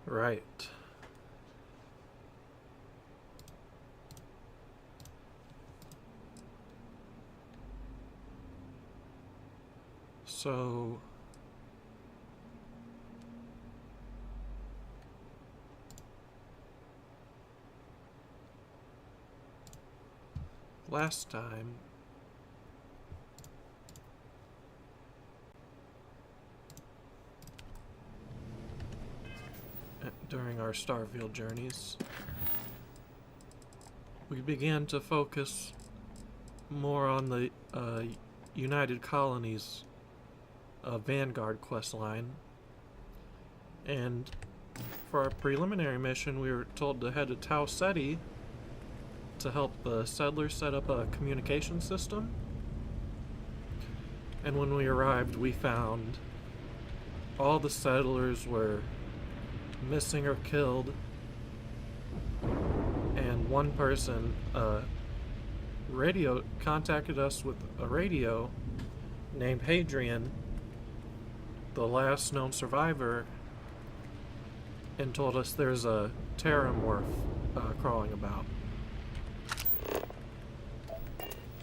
Right. So last time during our Starfield journeys, we began to focus more on the United Colonies Vanguard questline, and for our preliminary mission we were told to head to Tau Ceti to help the settlers set up a communication system. And when we arrived, we found all the settlers were missing or killed, and one person contacted us with a radio named Hadrian, the last known survivor, and told us there's a terramorph crawling about.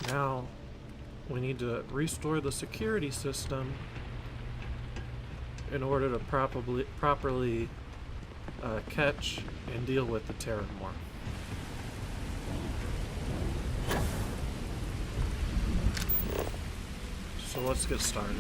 Now we need to restore the security system in order to properly catch and deal with the terramorph. So let's get started.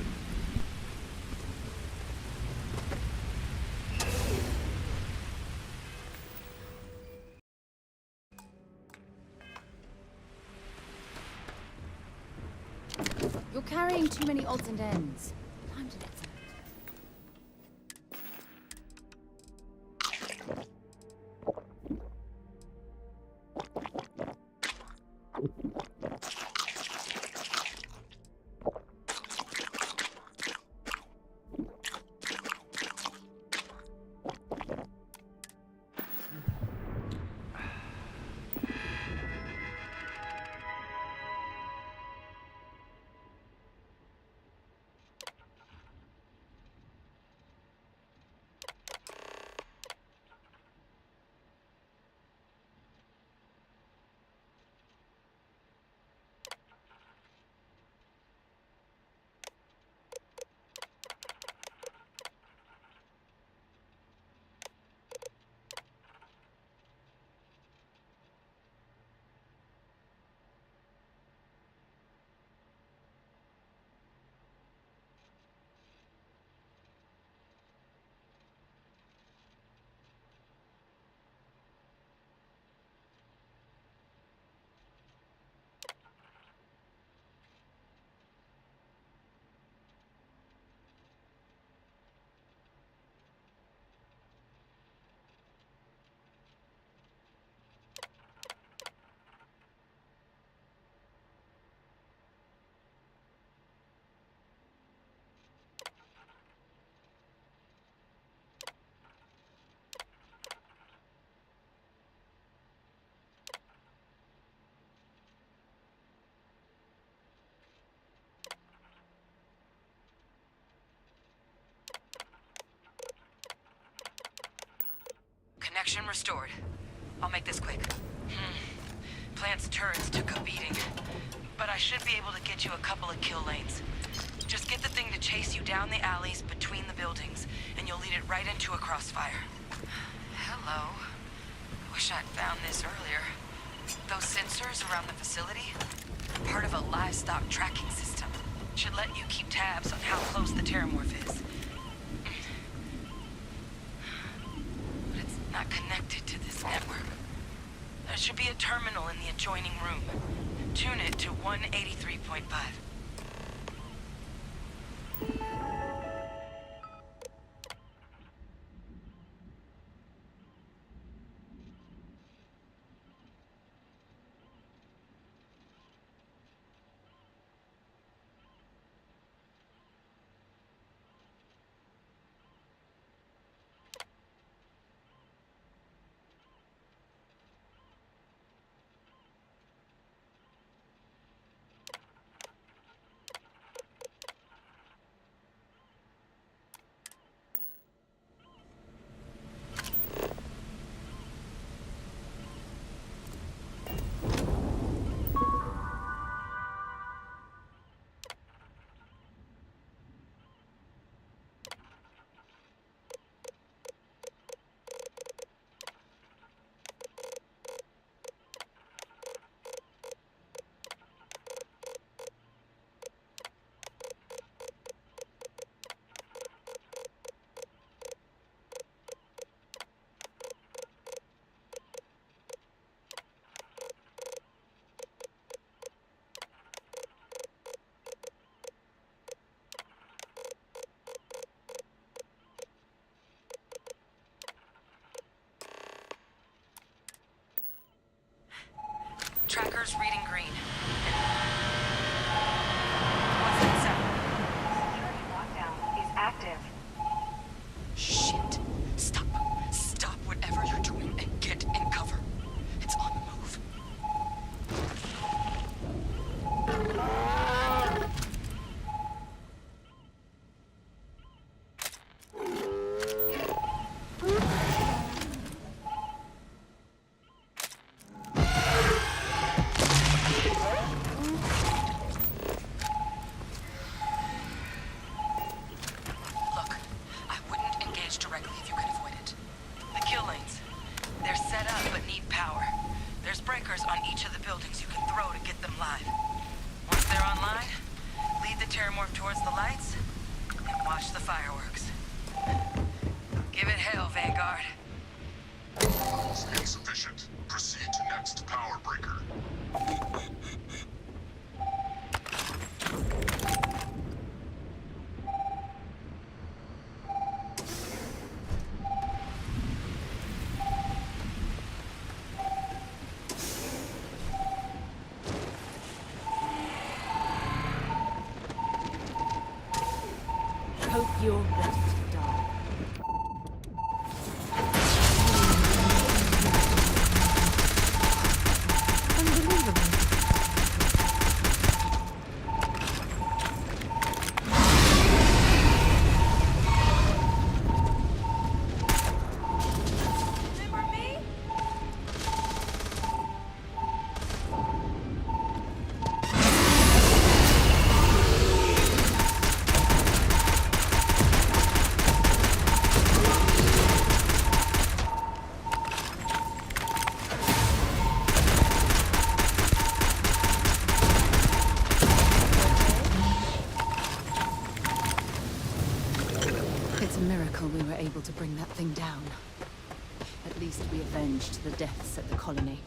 You're carrying too many odds and ends. Time to let some. Connection restored. I'll make this quick. Plant's turrets took a beating, but I should be able to get you a couple of kill lanes. Just get the thing to chase you down the alleys between the buildings, and you'll lead it right into a crossfire. Hello. Wish I'd found this earlier. Those sensors around the facility are part of a livestock tracking system. Should let you keep tabs on how close the terramorph is. Not connected to this network. There should be a terminal in the adjoining room. Tune it to 183.5. Terramorph towards the lights and watch the fireworks. Give it hell, Vanguard. Miles insufficient. Proceed to next power breaker. Hope you're ready to die. Unbelievable. Remember me? It's a miracle we were able to bring that thing down. At least we avenged the deaths at the colony.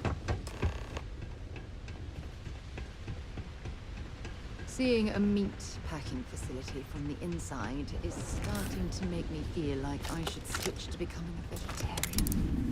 Seeing a meat packing facility from the inside is starting to make me feel like I should switch to becoming a vegetarian.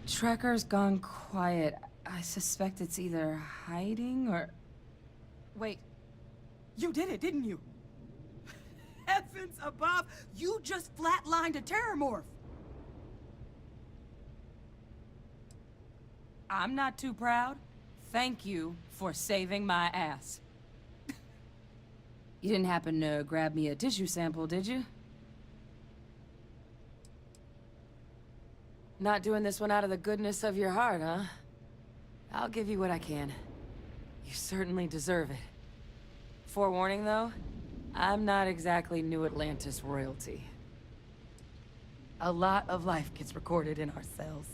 Tracker's gone quiet. I suspect it's either hiding or... Wait. You did it, didn't you? Heavens above! You just flatlined a Terramorph! I'm not too proud. Thank you for saving my ass. You didn't happen to grab me a tissue sample, did you? Not doing this one out of the goodness of your heart, huh? I'll give you what I can. You certainly deserve it. Forewarning, though, I'm not exactly New Atlantis royalty. A lot of life gets recorded in our cells.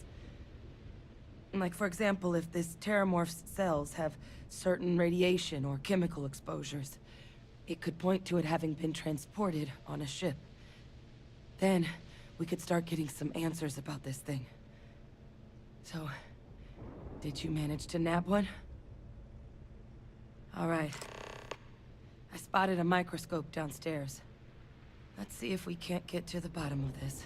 Like, for example, if this Terramorph's cells have certain radiation or chemical exposures, it could point to it having been transported on a ship. Then, we could start getting some answers about this thing. So, did you manage to nab one? All right. I spotted a microscope downstairs. Let's see if we can't get to the bottom of this.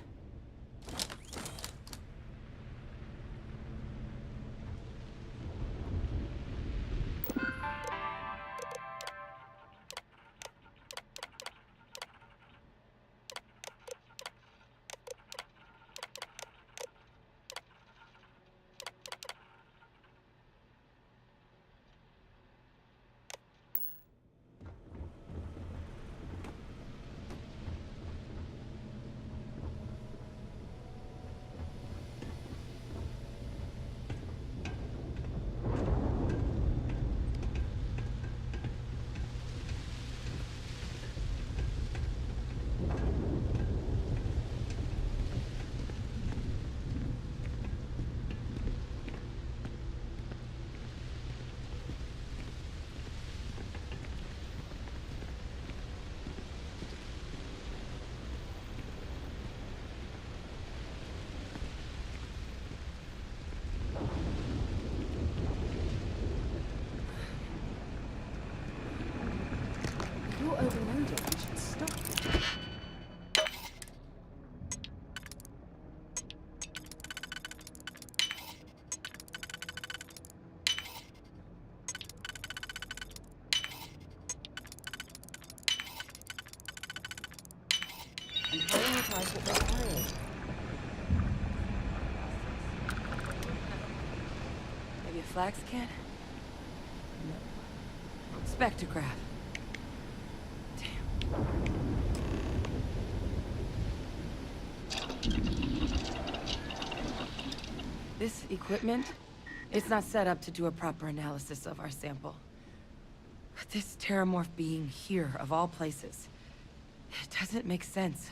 prioritize what we're doing. Maybe a flax can? No. Spectrograph. This equipment, it's not set up to do a proper analysis of our sample. But this terramorph being here, of all places, it doesn't make sense.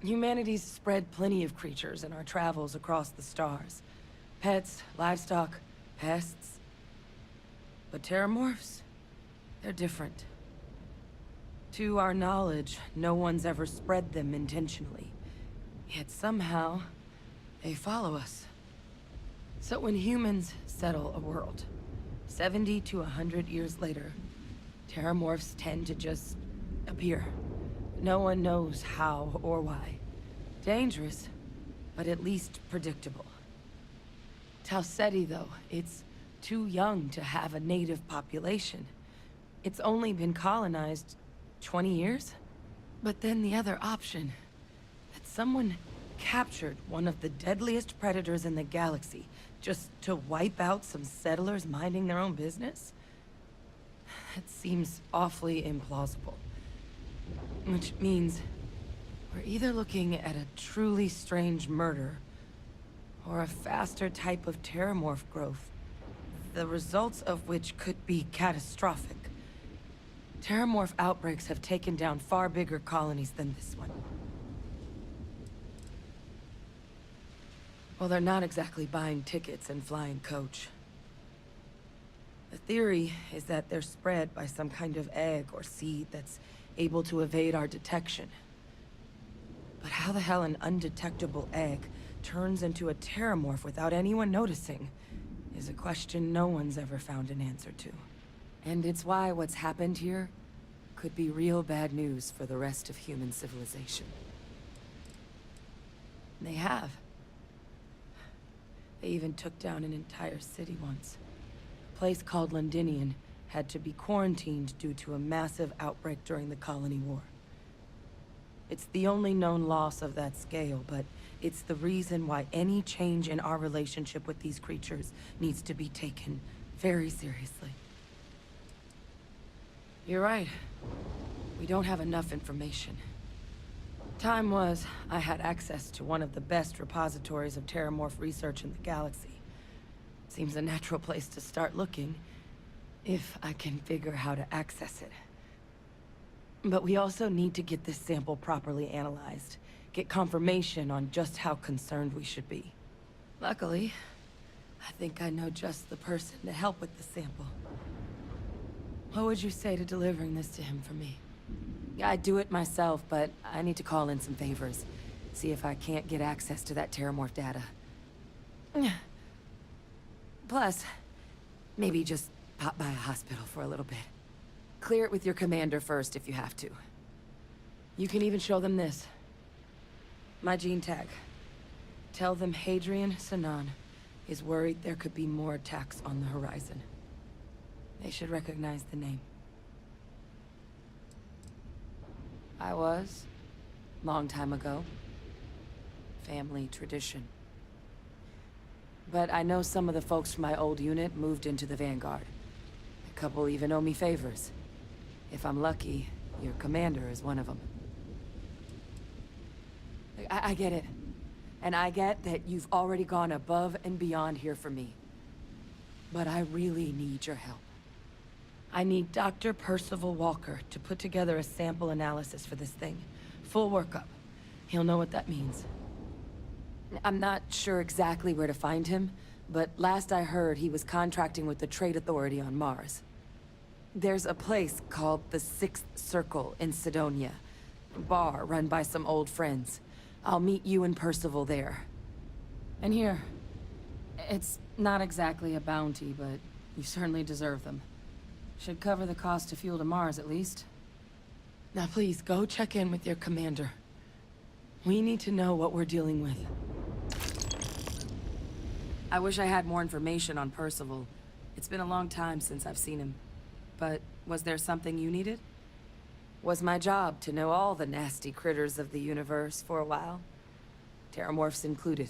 Humanity's spread plenty of creatures in our travels across the stars. Pets, livestock, pests. But terramorphs, they're different. To our knowledge, no one's ever spread them intentionally. Yet somehow, they follow us. So when humans settle a world, 70 to 100 years later, terramorphs tend to just appear. No one knows how or why. Dangerous, but at least predictable. Talseti, though, it's too young to have a native population. It's only been colonized 20 years? But then the other option, that someone captured one of the deadliest predators in the galaxy just to wipe out some settlers minding their own business? That seems awfully implausible. Which means we're either looking at a truly strange murder or a faster type of terramorph growth, the results of which could be catastrophic. Terramorph outbreaks have taken down far bigger colonies than this one. Well, they're not exactly buying tickets and flying coach. The theory is that they're spread by some kind of egg or seed that's able to evade our detection. But how the hell an undetectable egg turns into a terramorph without anyone noticing is a question no one's ever found an answer to. And it's why what's happened here could be real bad news for the rest of human civilization. They have. They even took down an entire city once. A place called Londinian had to be quarantined due to a massive outbreak during the Colony War. It's the only known loss of that scale, but it's the reason why any change in our relationship with these creatures needs to be taken very seriously. You're right. We don't have enough information. Time was, I had access to one of the best repositories of terramorph research in the galaxy. Seems a natural place to start looking, if I can figure how to access it. But we also need to get this sample properly analyzed, get confirmation on just how concerned we should be. Luckily, I think I know just the person to help with the sample. What would you say to delivering this to him for me? I'd do it myself, but I need to call in some favors. See if I can't get access to that terramorph data. Plus, maybe just pop by a hospital for a little bit. Clear it with your commander first if you have to. You can even show them this. My gene tag. Tell them Hadrian Sanan is worried there could be more attacks on the horizon. They should recognize the name. I was. Long time ago. Family tradition. But I know some of the folks from my old unit moved into the Vanguard. A couple even owe me favors. If I'm lucky, your commander is one of them. I get it. And I get that you've already gone above and beyond here for me. But I really need your help. I need Dr. Percival Walker to put together a sample analysis for this thing. Full workup. He'll know what that means. I'm not sure exactly where to find him, but last I heard he was contracting with the Trade Authority on Mars. There's a place called the Sixth Circle in Sidonia. A bar run by some old friends. I'll meet you and Percival there. And here. It's not exactly a bounty, but you certainly deserve them. Should cover the cost to fuel to Mars, at least. Now please, go check in with your commander. We need to know what we're dealing with. I wish I had more information on Percival. It's been a long time since I've seen him. But was there something you needed? Was my job to know all the nasty critters of the universe for a while. Terramorphs included.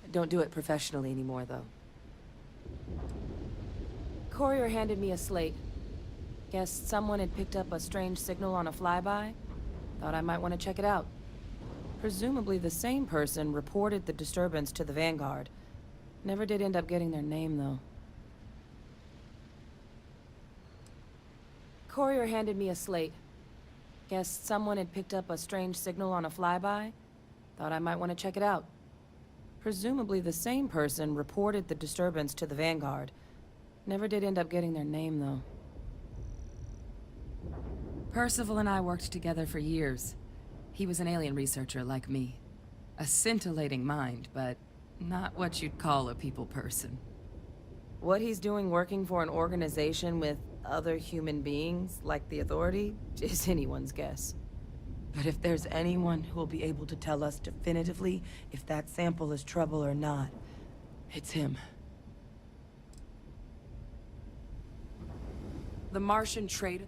I don't do it professionally anymore, though. Courier handed me a slate. Guessed someone had picked up a strange signal on a flyby. Thought I might want to check it out. Presumably the same person reported the disturbance to the Vanguard. Never did end up getting their name, though. Courier handed me a slate. Guessed someone had picked up a strange signal on a flyby. Thought I might want to check it out. Presumably the same person reported the disturbance to the Vanguard. Never did end up getting their name, though. Percival and I worked together for years. He was an alien researcher like me. A scintillating mind, but not what you'd call a people person. What he's doing working for an organization with other human beings, like the Authority, is anyone's guess. But if there's anyone who will be able to tell us definitively if that sample is trouble or not, it's him. The Martian trader?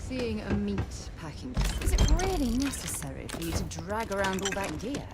Seeing a meat packing. Is it really necessary for you to drag around all that gear?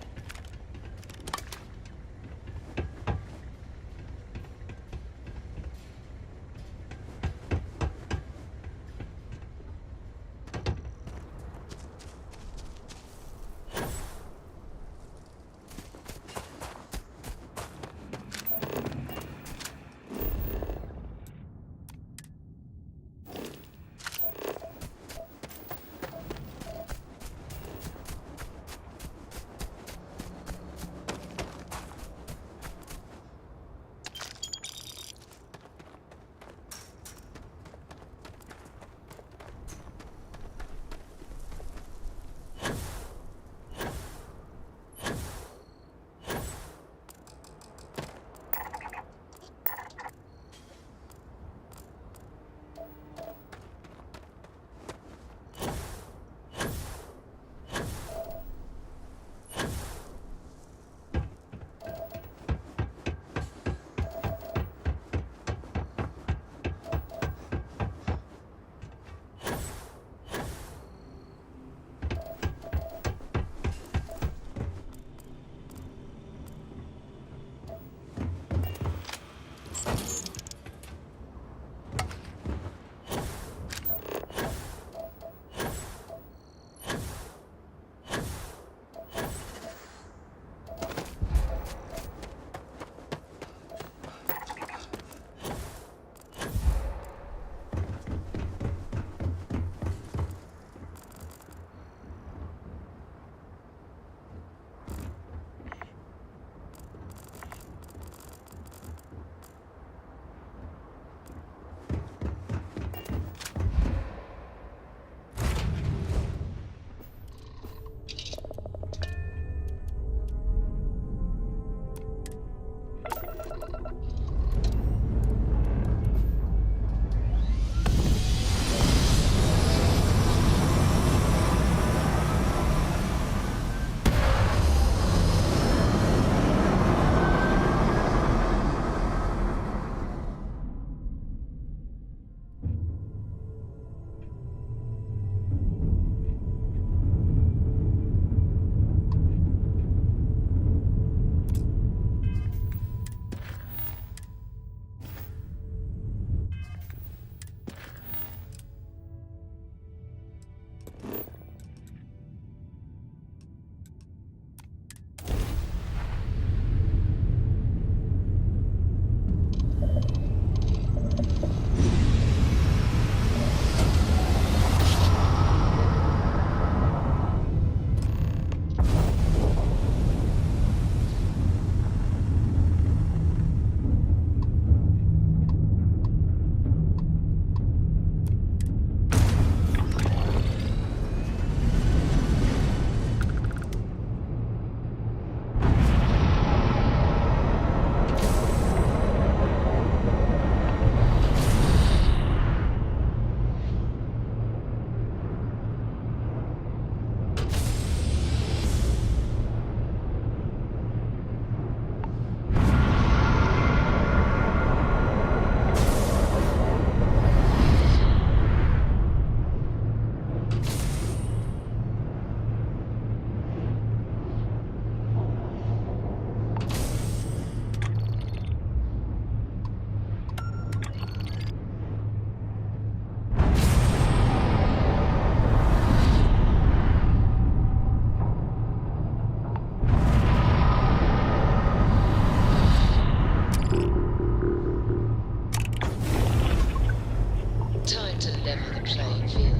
terrain field.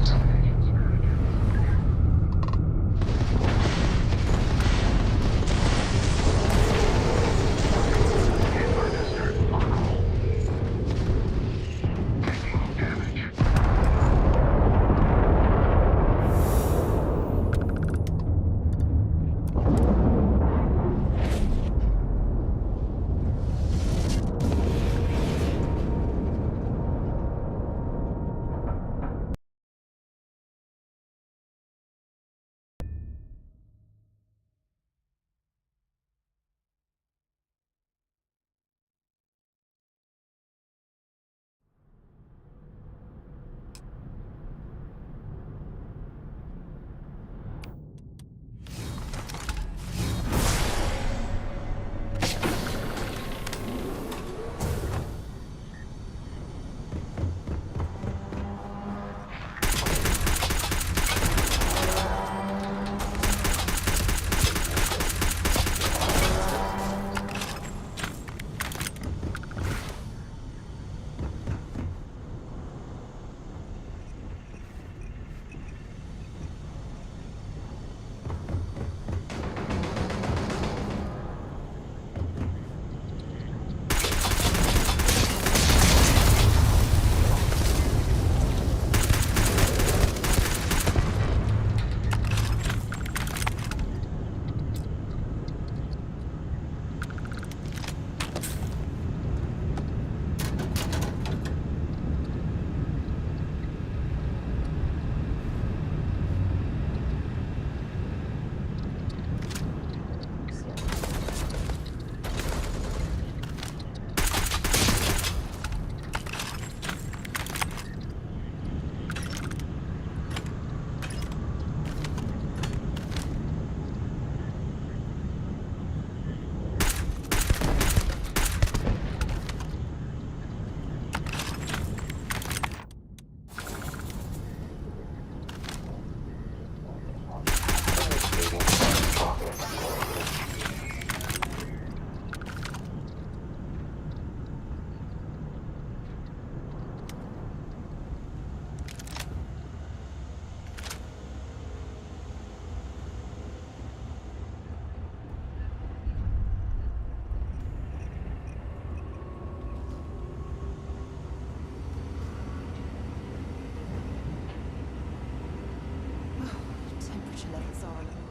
Temperature levels are low.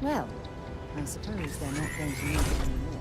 Well, I suppose they're not going to need it anymore.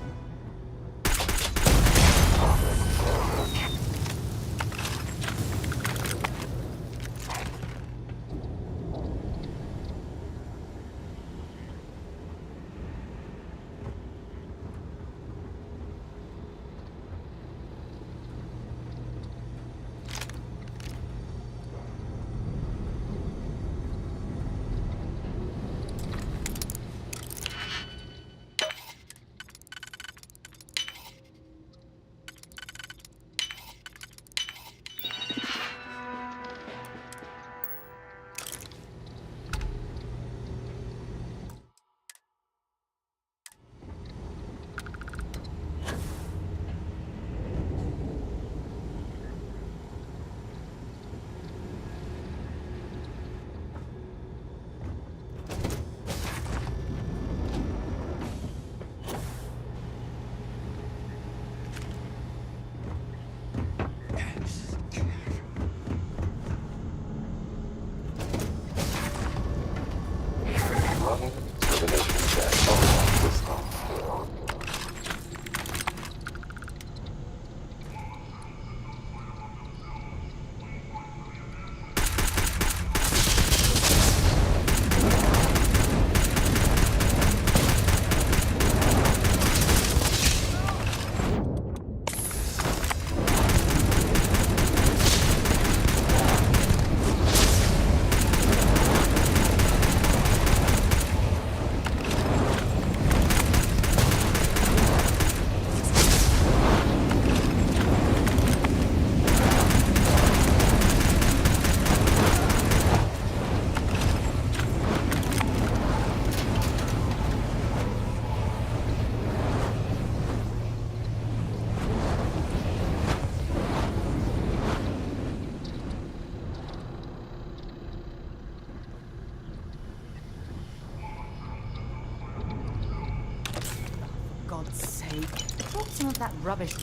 God's sake. Drop some of that rubbish.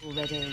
Already.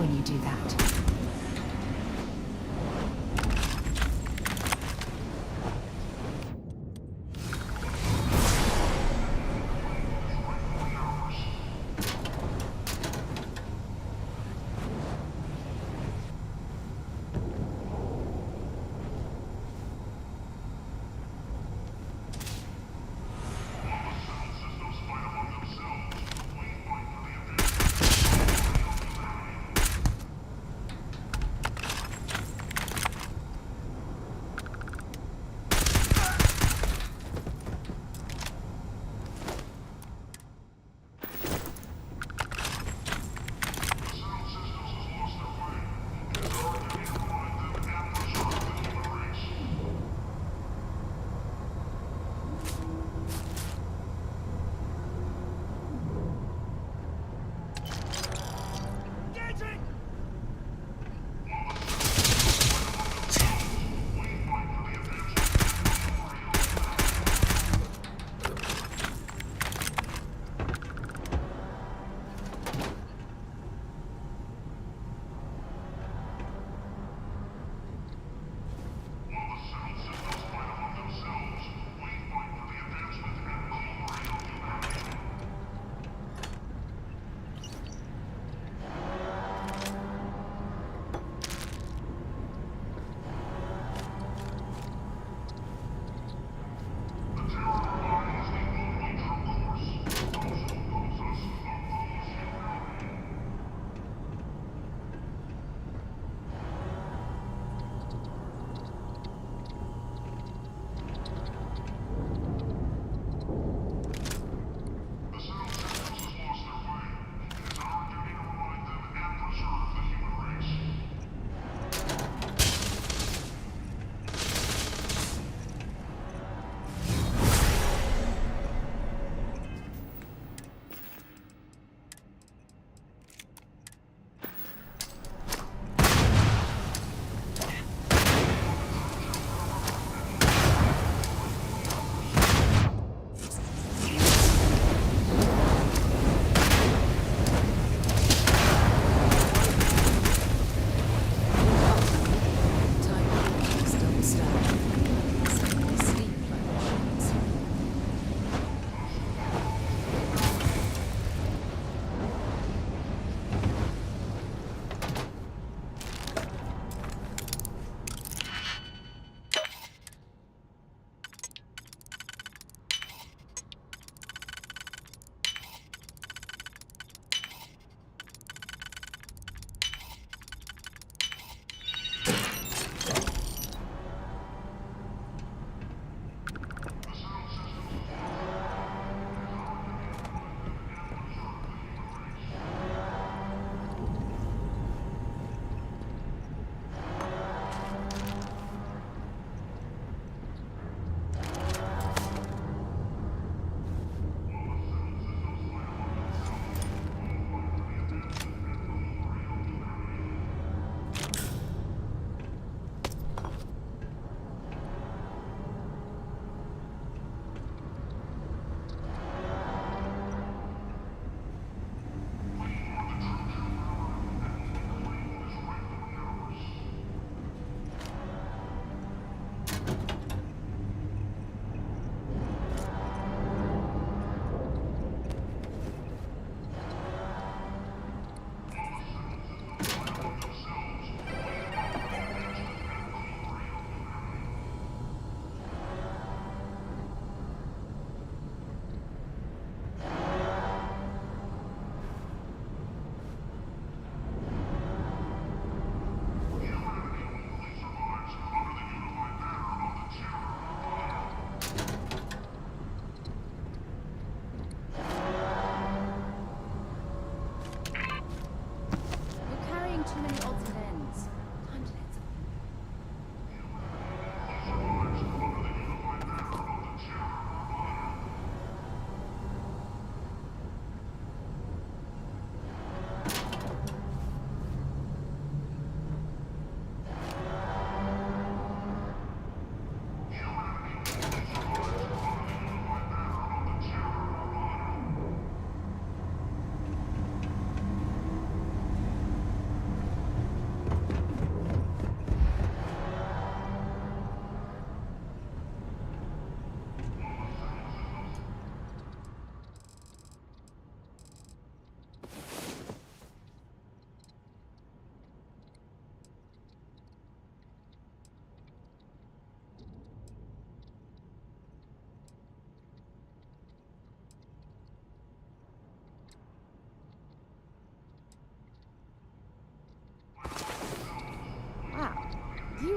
when you do that.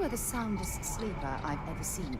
were the soundest sleeper I've ever seen.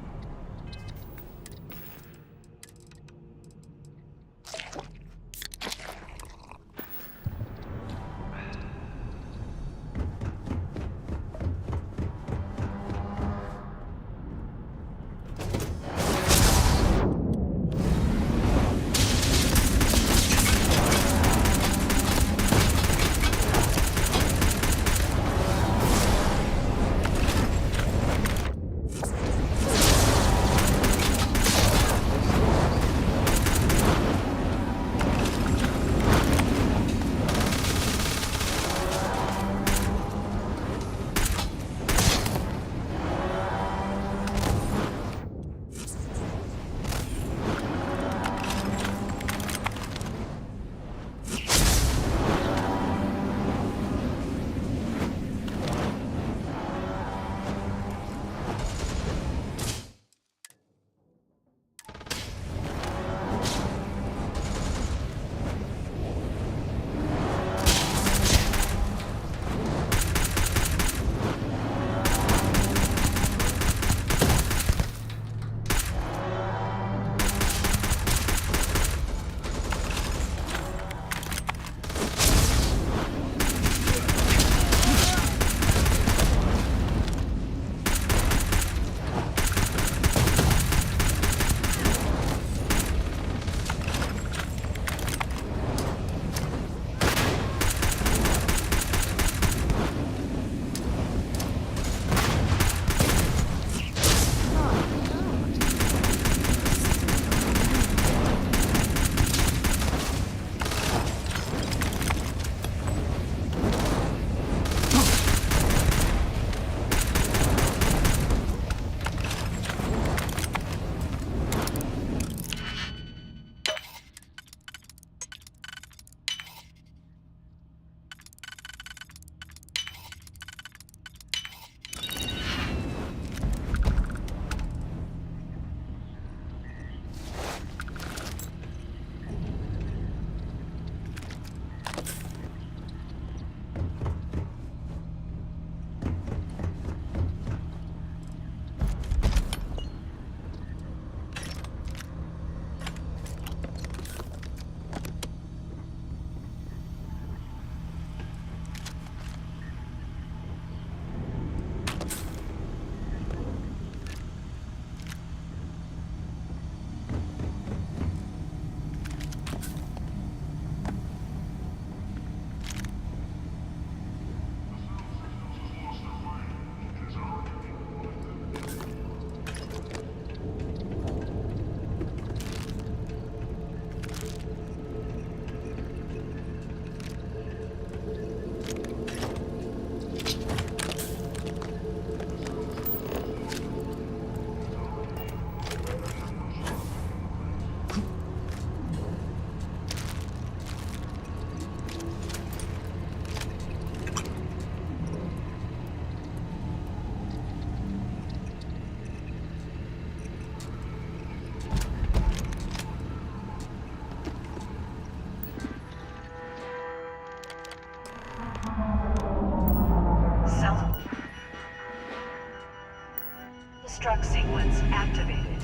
Self-destruct sequence activated.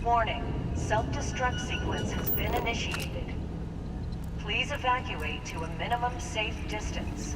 Warning, self-destruct sequence has been initiated. Please evacuate to a minimum safe distance.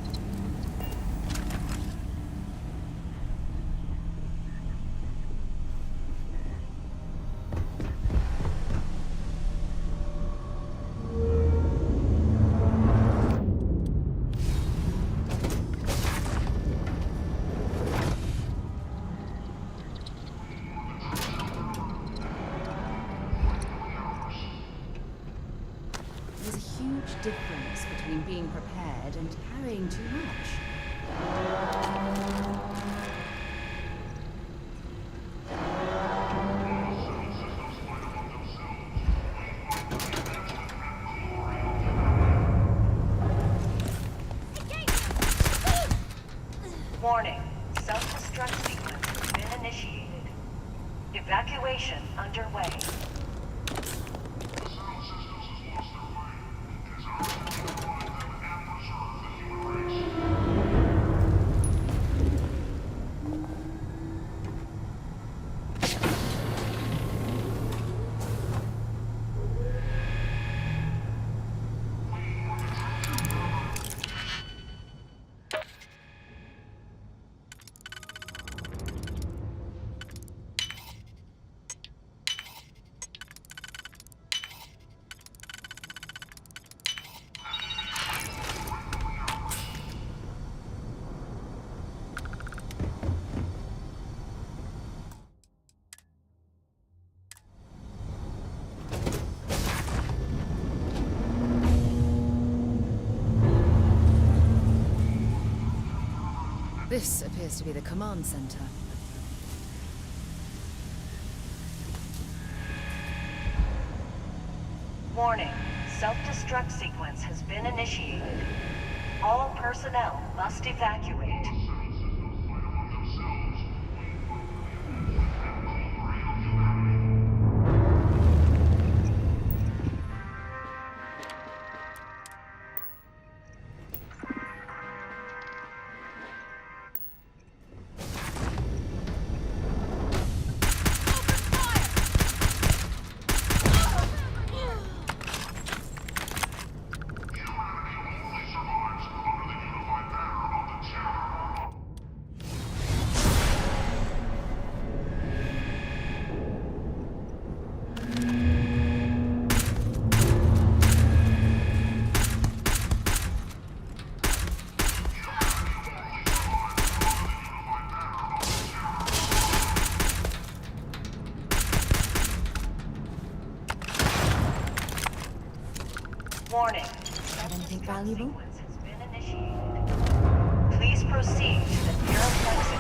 There's a huge difference between being prepared and carrying too much. Warning, self-destruct sequence has been initiated. Evacuation underway. This appears to be the command center. Warning. Self-destruct sequence has been initiated. All personnel must evacuate. Warning. Anything valuable? Sequence has been initiated. Please proceed to the nearest exit.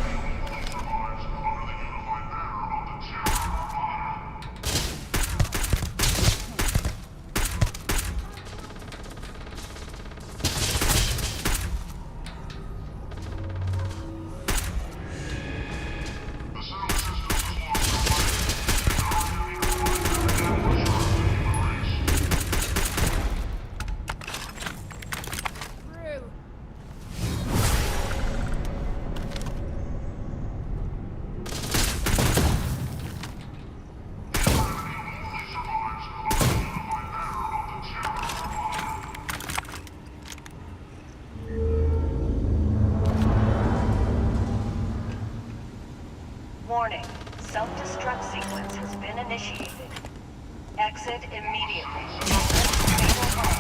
Warning. Self-destruct sequence has been initiated. Exit immediately. Fatal harm.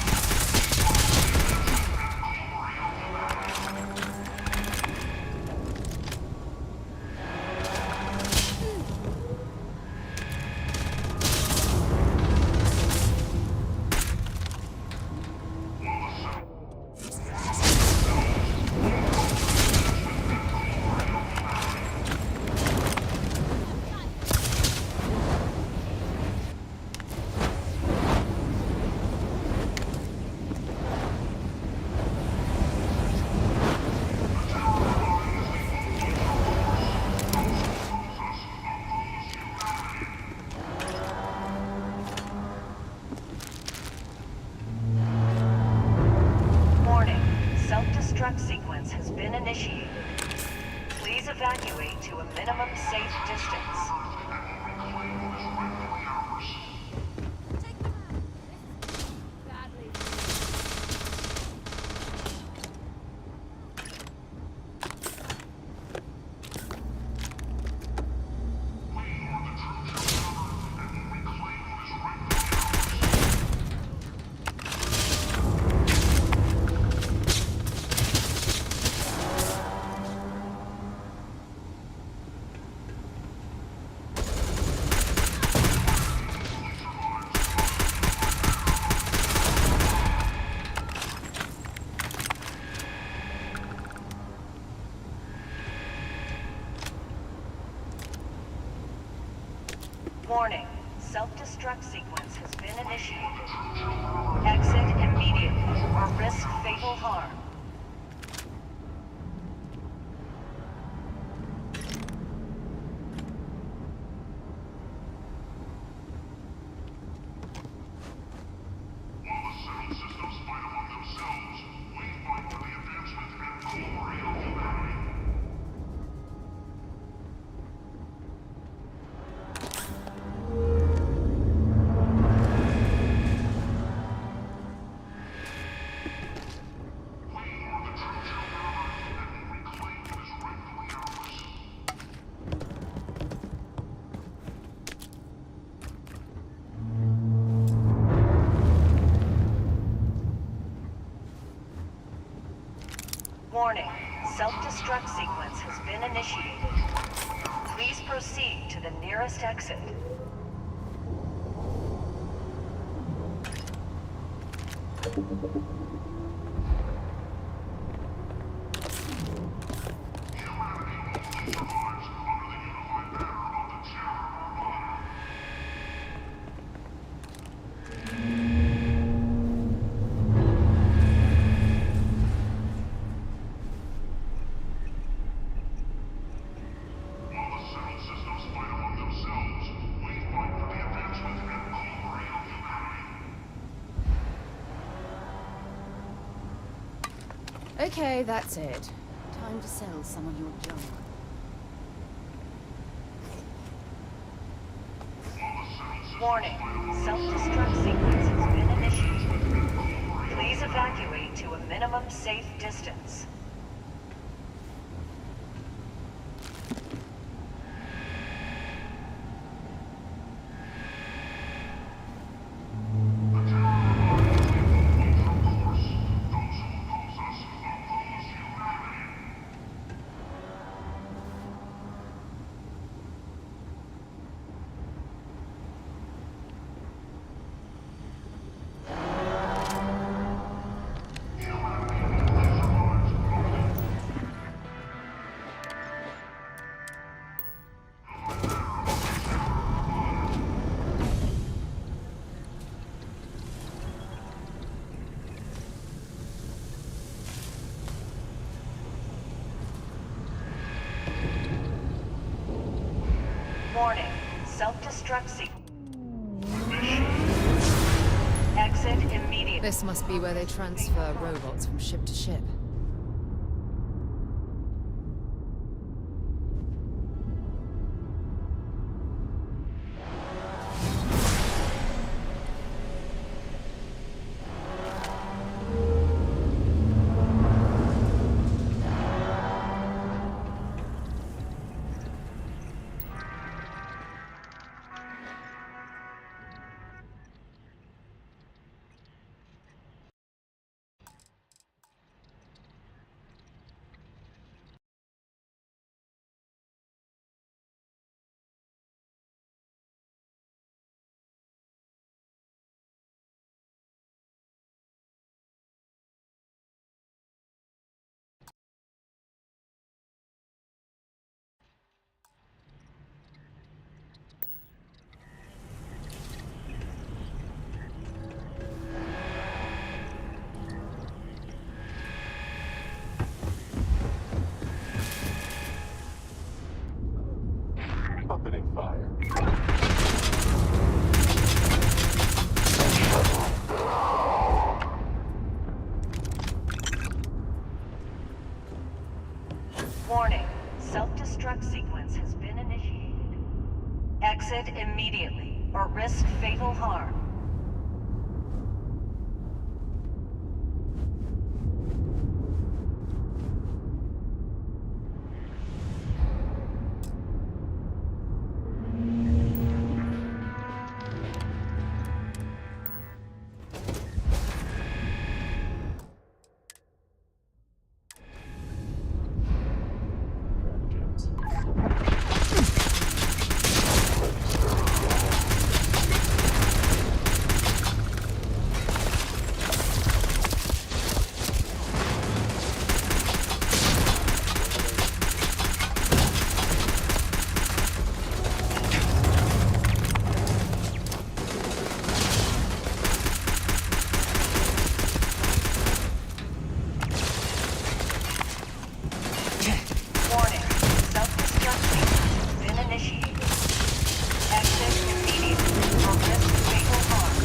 Warning. Self-destruct sequence has been initiated. Please evacuate to a minimum safe distance. Warning. Self-destruct sequence has been initiated. Exit immediately or risk fatal harm. Warning. Self-destruct sequence has been initiated. Please proceed to the nearest exit. Okay, that's it. Time to sell some of your junk. Warning. Self-destruct sequence has been initiated. Please evacuate to a minimum safe distance. Warning. Self-destruct sequence. Exit immediately. This must be where they transfer robots from ship to ship. Opening fire. Warning. Self-destruct sequence has been initiated. Exit immediately or risk fatal harm. Warning. Self-destruct sequence has been initiated. Exit immediately or risk fatal harm.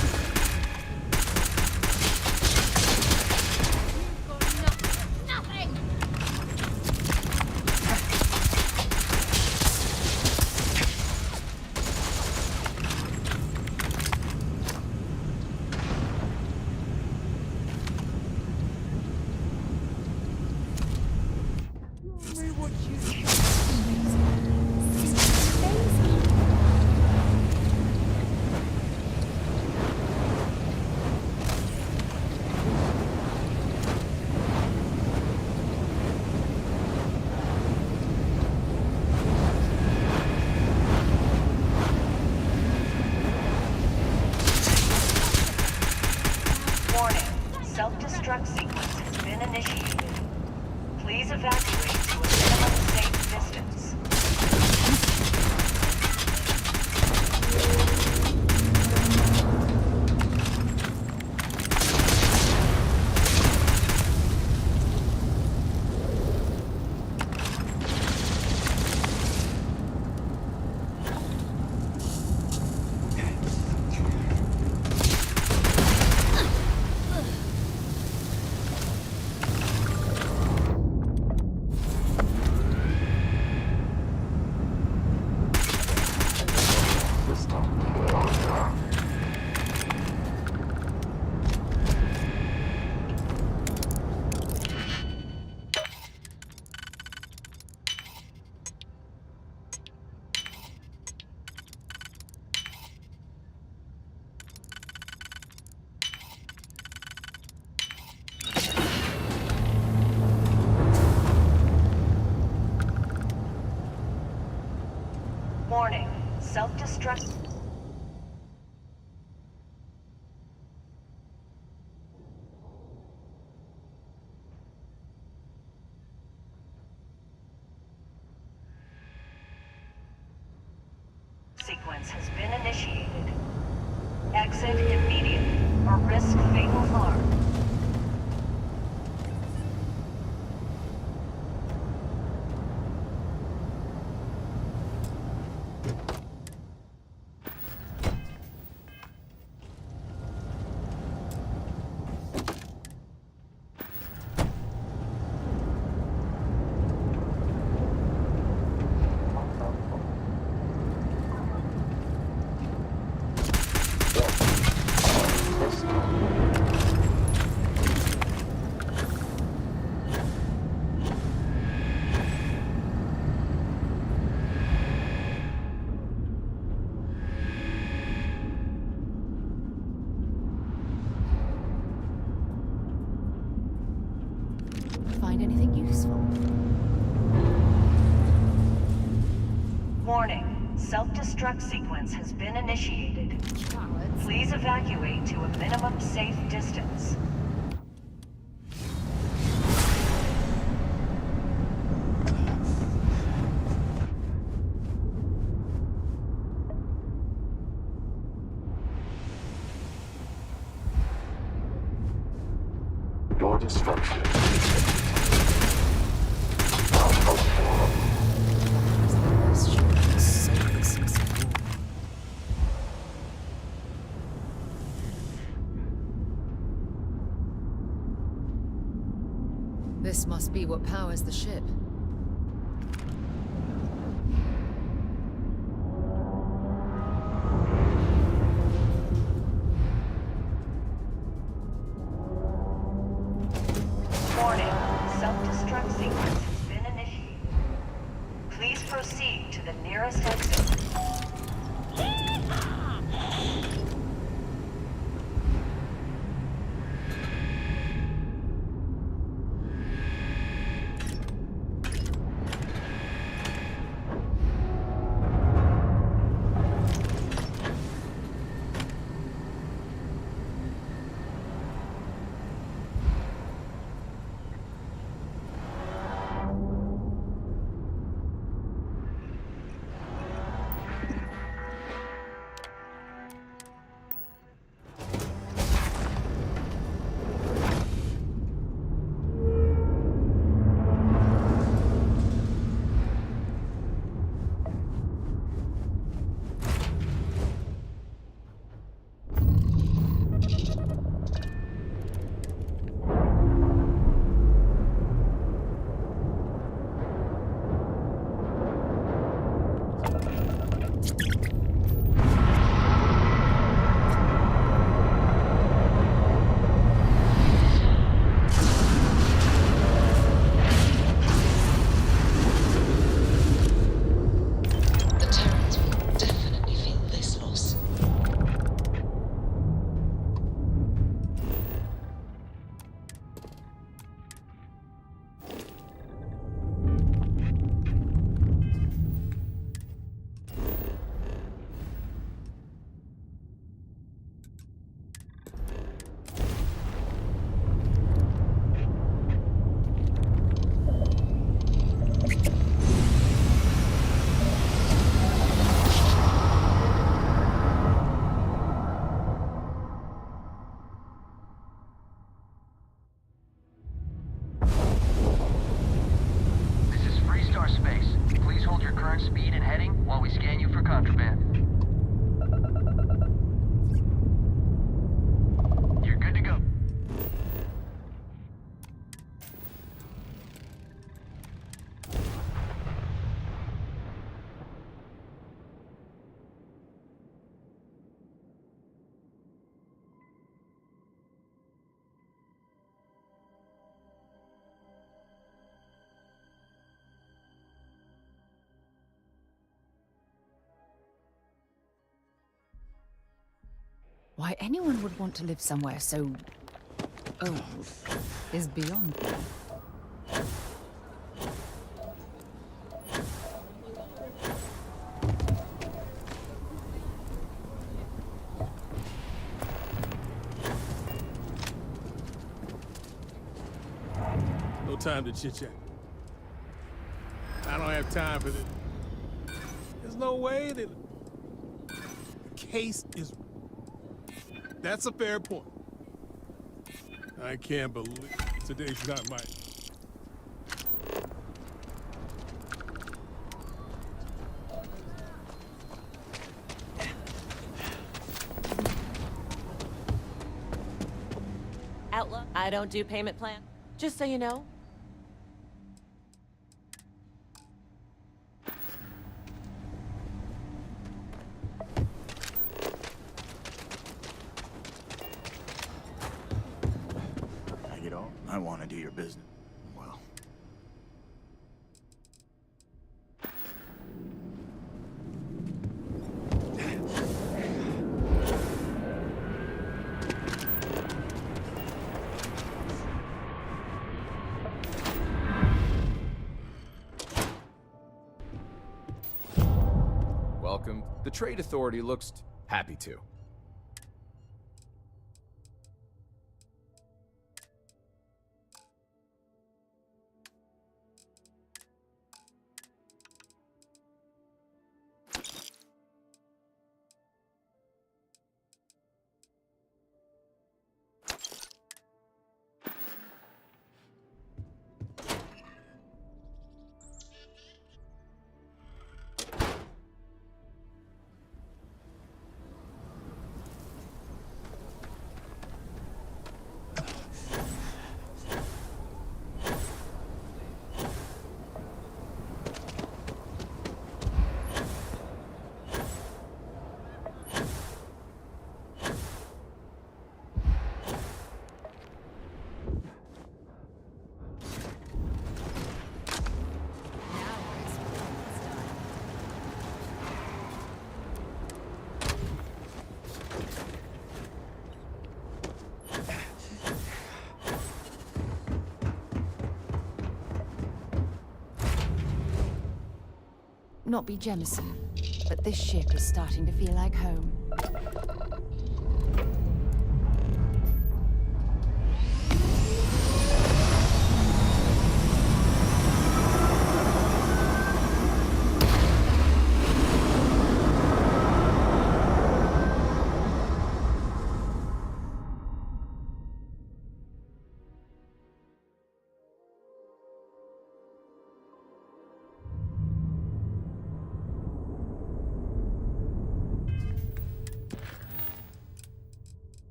Warning. Self-destruct sequence has been initiated. Please evacuate to a minimum safe distance. Self-destruct... sequence has been initiated. Exit immediately or risk fatal harm. Find anything useful? Warning. Self-destruct sequence has been initiated. Cowards. Please evacuate to a minimum safe distance. Your destruction. This must be what powers the ship. Warning. Self-destruct sequence has been initiated. Please proceed to the nearest exit. Speed and heading while we scan you for contraband. You're good to go. Why anyone would want to live somewhere so old is beyond me. no time to chit-chat. I don't have time for this. There's no way that... The case is... That's a fair point. I can't believe today's not my... Outlaw, I don't do payment plan. Just so you know. I want to do your business. Well. Welcome. The Trade Authority looks happy to. Not be Jemison, but this ship is starting to feel like home.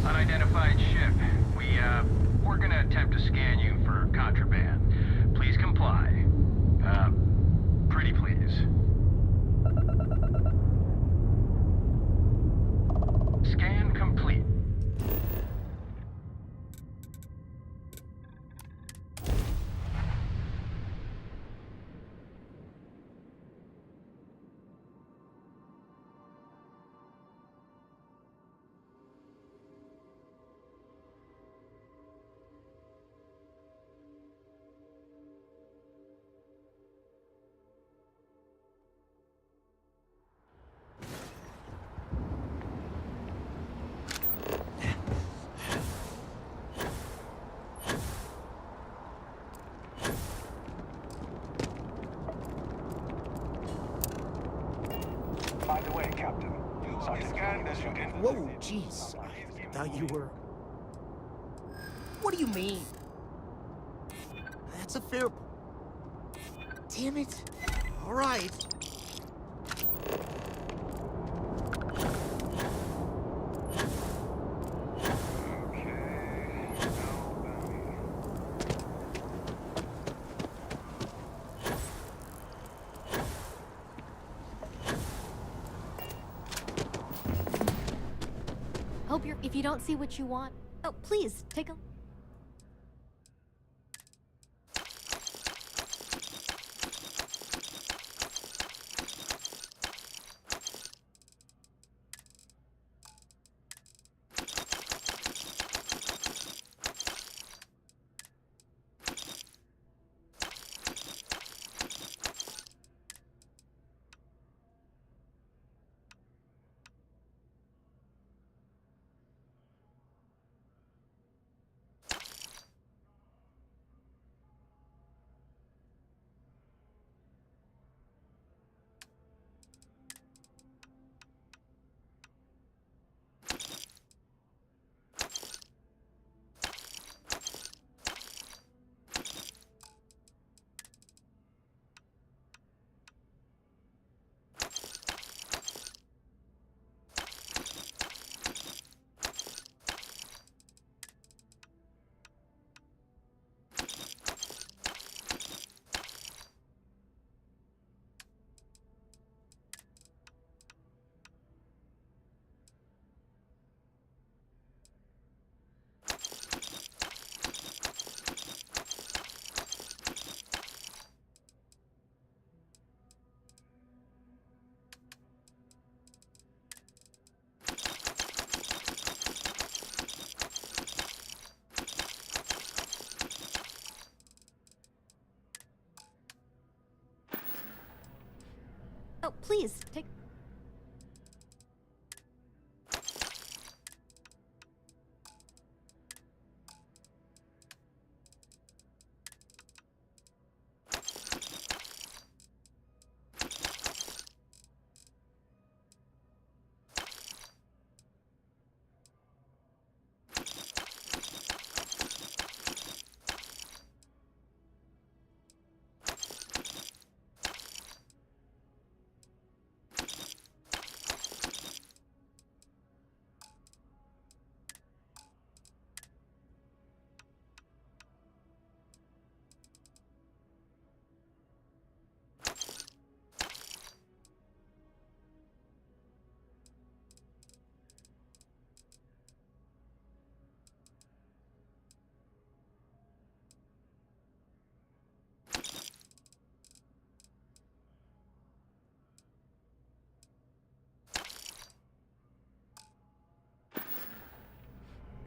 Unidentified ship. We're gonna attempt to scan you for contraband. Please comply. Pretty please. Scan complete. By the way, Captain, Whoa, jeez. I thought you were... What do you mean? That's a fair... Damn it. All right. If you don't see what you want, oh, please, take a... Please, take...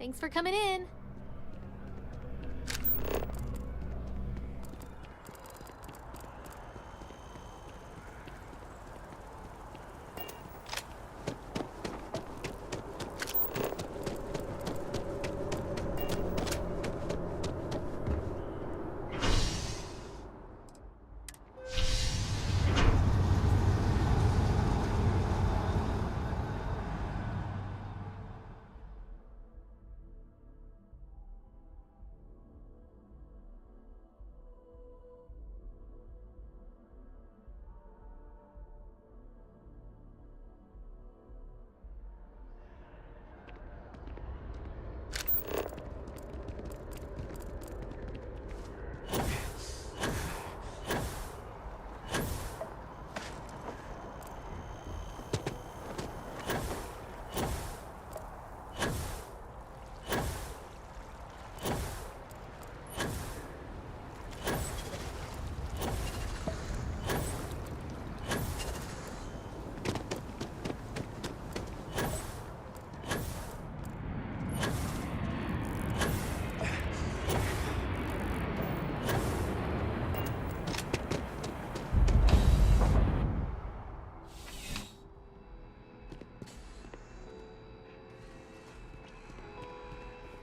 Thanks for coming in.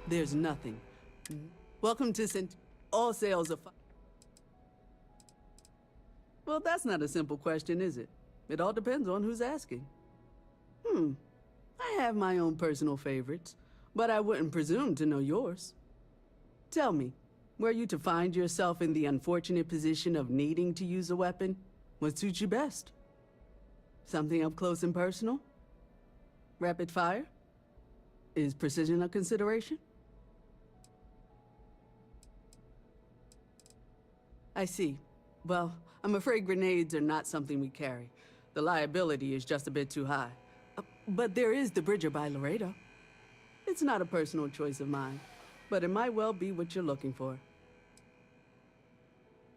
There's nothing. Welcome to all sales are Well, that's not a simple question, is it? It all depends on who's asking. I have my own personal favorites, but I wouldn't presume to know yours. Tell me, were you to find yourself in the unfortunate position of needing to use a weapon, what suits you best? Something up close and personal? Rapid fire? Is precision a consideration? I see. Well, I'm afraid grenades are not something we carry. The liability is just a bit too high. But there is the Bridger by Laredo. It's not a personal choice of mine, but it might well be what you're looking for.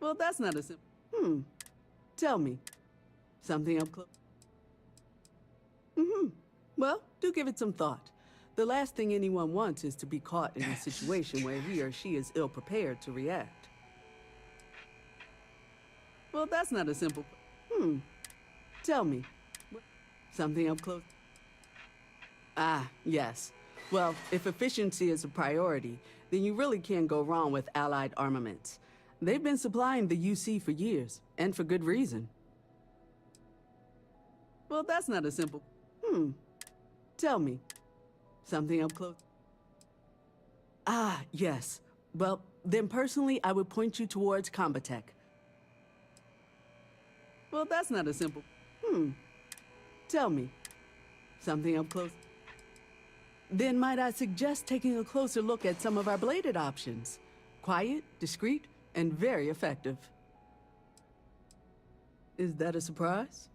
Well, that's not a simple... Tell me. Something up close? Well, do give it some thought. The last thing anyone wants is to be caught in a situation where he or she is ill-prepared to react. Well, that's not a simple... Tell me. Something up close? Ah, yes. Well, if efficiency is a priority, then you really can't go wrong with Allied armaments. They've been supplying the UC for years, and for good reason. Well, that's not a simple... Tell me. Something up close? Ah, yes. Well, then personally, I would point you towards Combatech. Well, that's not a simple... Tell me. Something up close? Then might I suggest taking a closer look at some of our bladed options? Quiet, discreet, and very effective. Is that a surprise?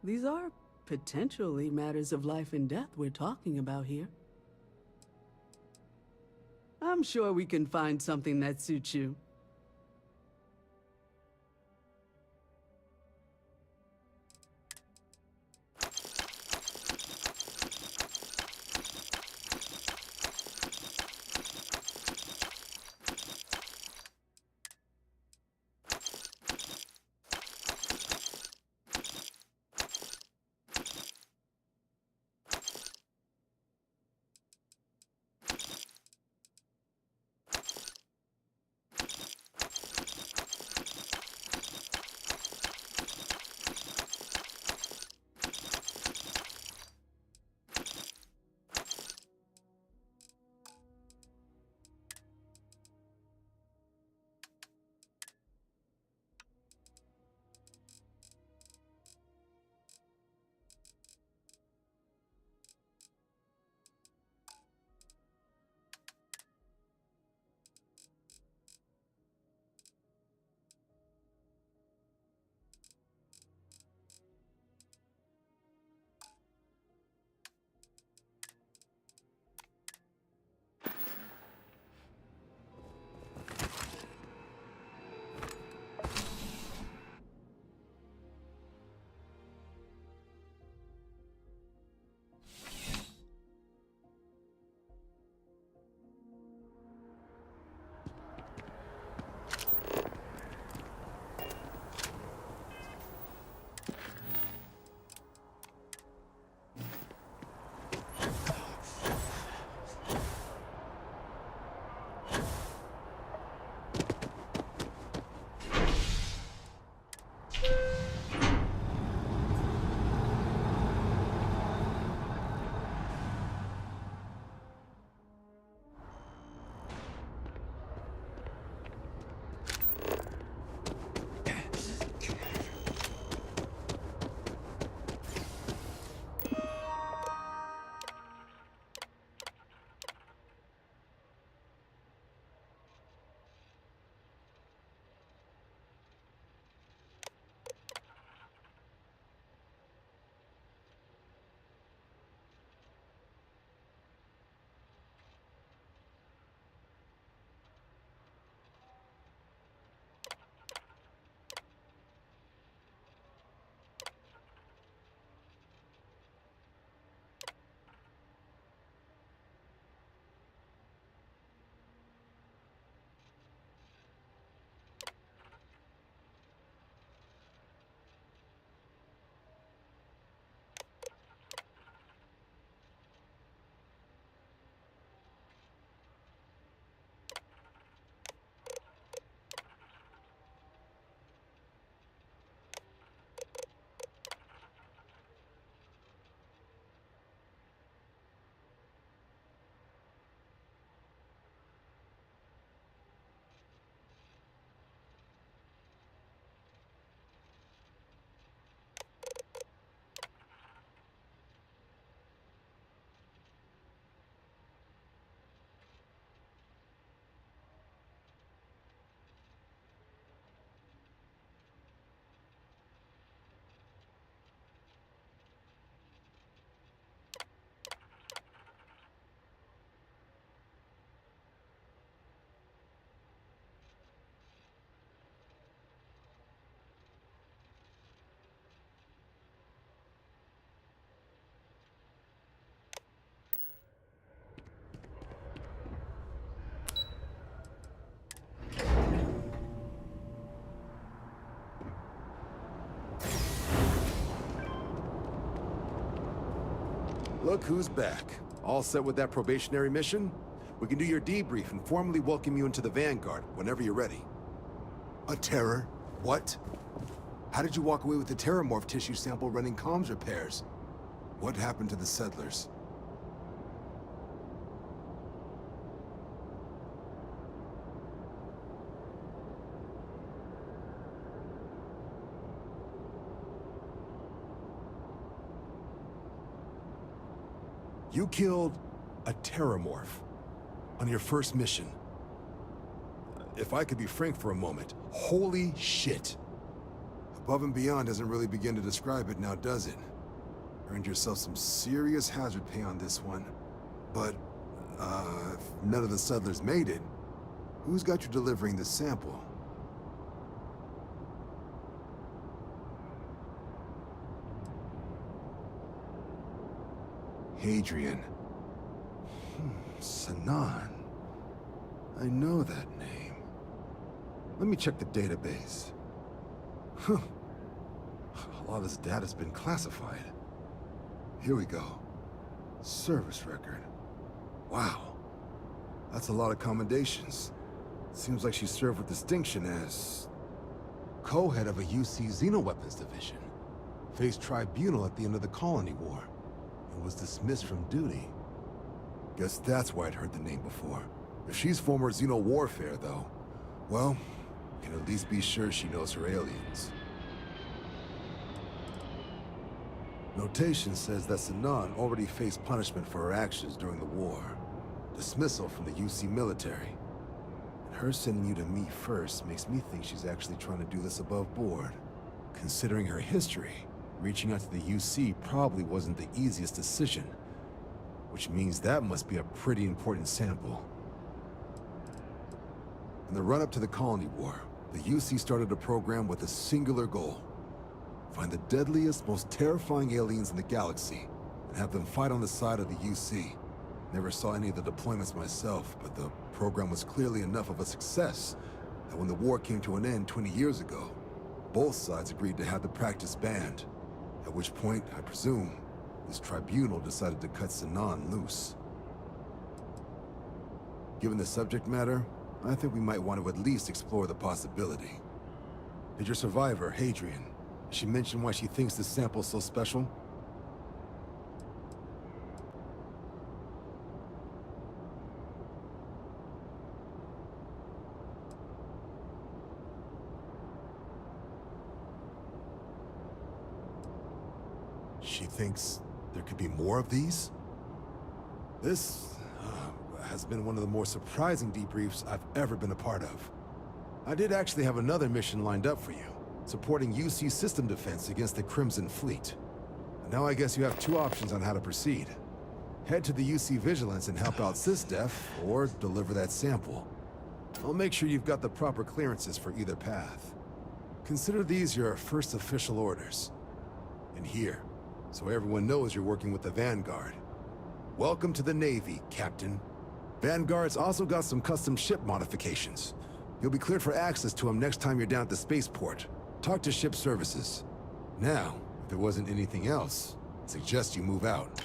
These are potentially matters of life and death we're talking about here. I'm sure we can find something that suits you. Look who's back. All set with that probationary mission? We can do your debrief and formally welcome you into the Vanguard whenever you're ready. A terror? What? How did you walk away with the terramorph tissue sample running comms repairs? What happened to the settlers? You killed a terramorph on your first mission. If I could be frank for a moment, holy shit. Above and beyond doesn't really begin to describe it now, does it? Earned yourself some serious hazard pay on this one. But, if none of the settlers made it, who's got you delivering the sample? Hadrian. Sanan. I know that name. Let me check the database. Huh. A lot of this data's been classified. Here we go. Service record. Wow. That's a lot of commendations. Seems like she served with distinction as co-head of a UC Xenoweapons division. Faced tribunal at the end of the Colony War. And was dismissed from duty. Guess that's why I'd heard the name before. If she's former Xeno warfare, though, well, we can at least be sure she knows her aliens. Notation says that Sanan already faced punishment for her actions during the war. Dismissal from the UC military. And her sending you to me first makes me think she's actually trying to do this above board. Considering her history, reaching out to the UC probably wasn't the easiest decision. Which means that must be a pretty important sample. In the run-up to the Colony War, the UC started a program with a singular goal. Find the deadliest, most terrifying aliens in the galaxy, and have them fight on the side of the UC. Never saw any of the deployments myself, but the program was clearly enough of a success that when the war came to an end 20 years ago, both sides agreed to have the practice banned. At which point, I presume, this tribunal decided to cut Sanan loose. Given the subject matter, I think we might want to at least explore the possibility. Did your survivor, Hadrian, she mention why she thinks this sample's so special? She thinks there could be more of these? This has been one of the more surprising debriefs I've ever been a part of. I did actually have another mission lined up for you, supporting UC system defense against the Crimson Fleet. And now I guess you have two options on how to proceed. Head to the UC Vigilance and help out SysDef, or deliver that sample. I'll make sure you've got the proper clearances for either path. Consider these your first official orders. And here, so everyone knows you're working with the Vanguard. Welcome to the Navy, Captain. Vanguard's also got some custom ship modifications. You'll be cleared for access to them next time you're down at the spaceport. Talk to ship services. Now, if there wasn't anything else, I'd suggest you move out.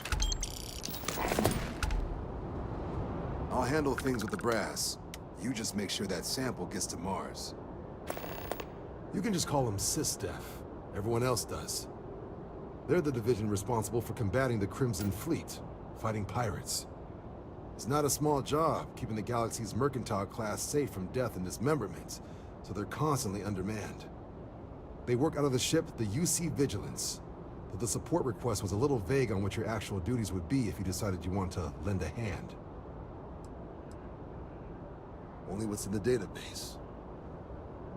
I'll handle things with the brass. You just make sure that sample gets to Mars. You can just call them SysDef. Everyone else does. They're the division responsible for combating the Crimson Fleet, fighting pirates. It's not a small job, keeping the galaxy's mercantile class safe from death and dismemberment, so they're constantly undermanned. They work out of the ship, the UC Vigilance, but the support request was a little vague on what your actual duties would be if you decided you want to lend a hand. Only what's in the database.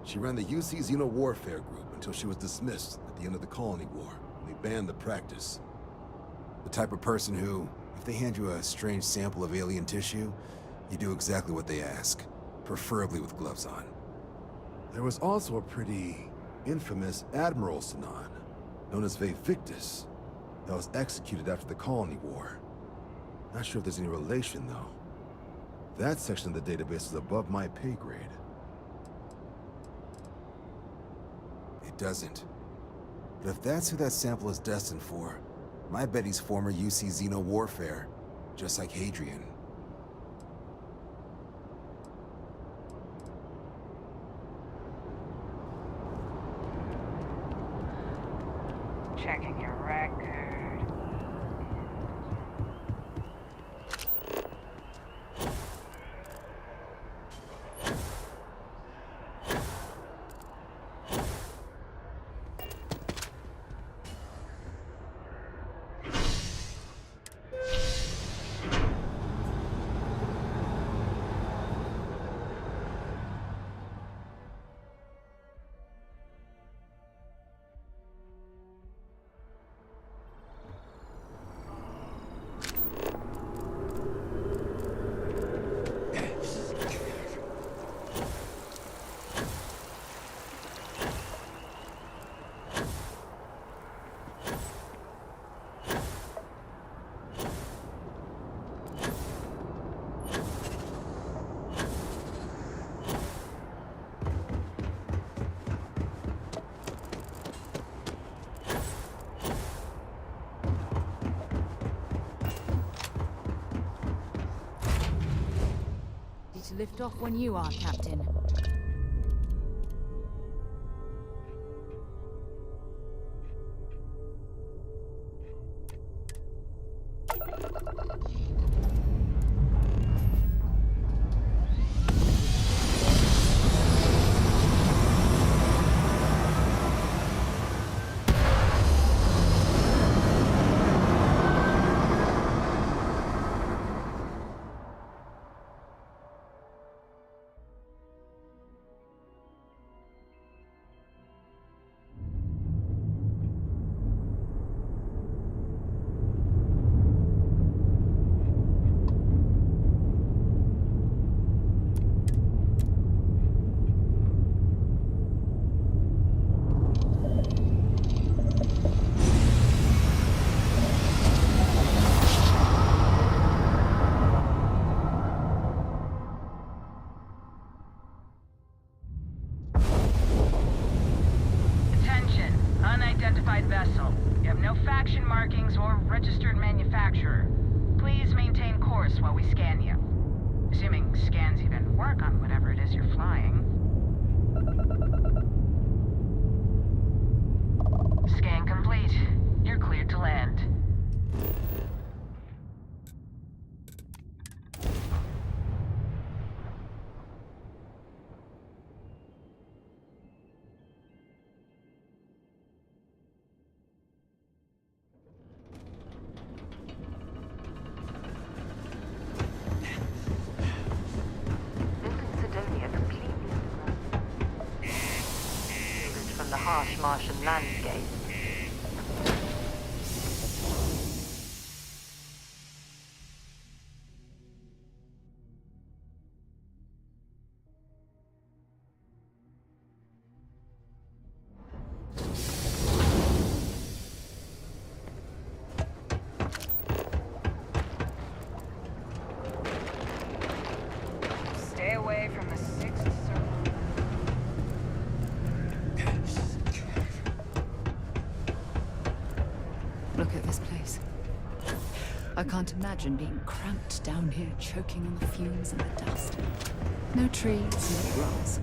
She ran the UC Xeno Warfare Group until she was dismissed at the end of the Colony War. They banned the practice. The type of person who, if they hand you a strange sample of alien tissue, you do exactly what they ask, preferably with gloves on. There was also a pretty infamous Admiral Sanan, known as Victus, that was executed after the Colony War. Not sure if there's any relation, though. That section of the database is above my pay grade. It doesn't. But if that's who that sample is destined for, My bet he's former UC Xeno warfare, just like Hadrian. Checking your record. To lift off when you are, Captain. Unidentified vessel. You have no faction markings or registered manufacturer. Please maintain course while we scan you. Assuming scans even work on whatever it is you're flying. Scan complete. You're cleared to land. From the harsh Martian landscape. Stay away from the sixth circle. Look at this place. I can't imagine being cramped down here, choking on the fumes and the dust. No trees, no grass.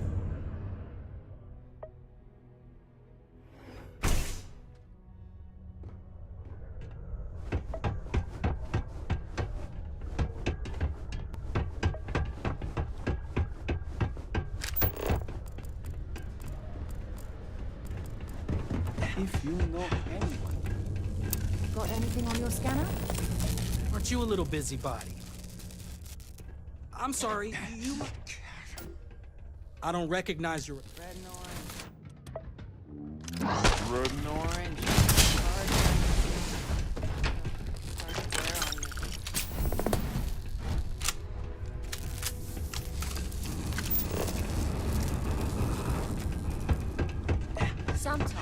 If you know anyone. Got anything on your scanner? Aren't you a little busybody? I'm sorry, you... I don't recognize your... Red and orange. Red and orange. Sometimes.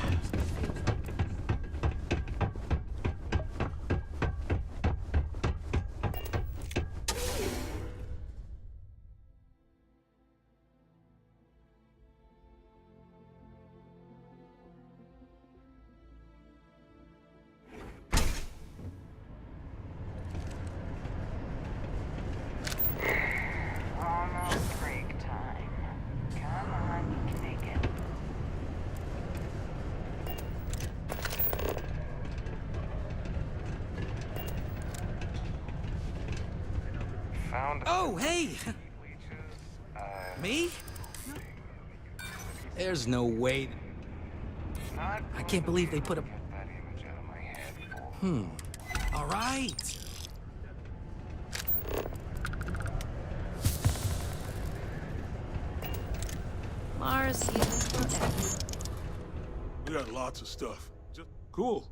Oh, hey! Me? There's no way. I can't believe they put a... All right. Mars heals forever. We got lots of stuff. Just cool.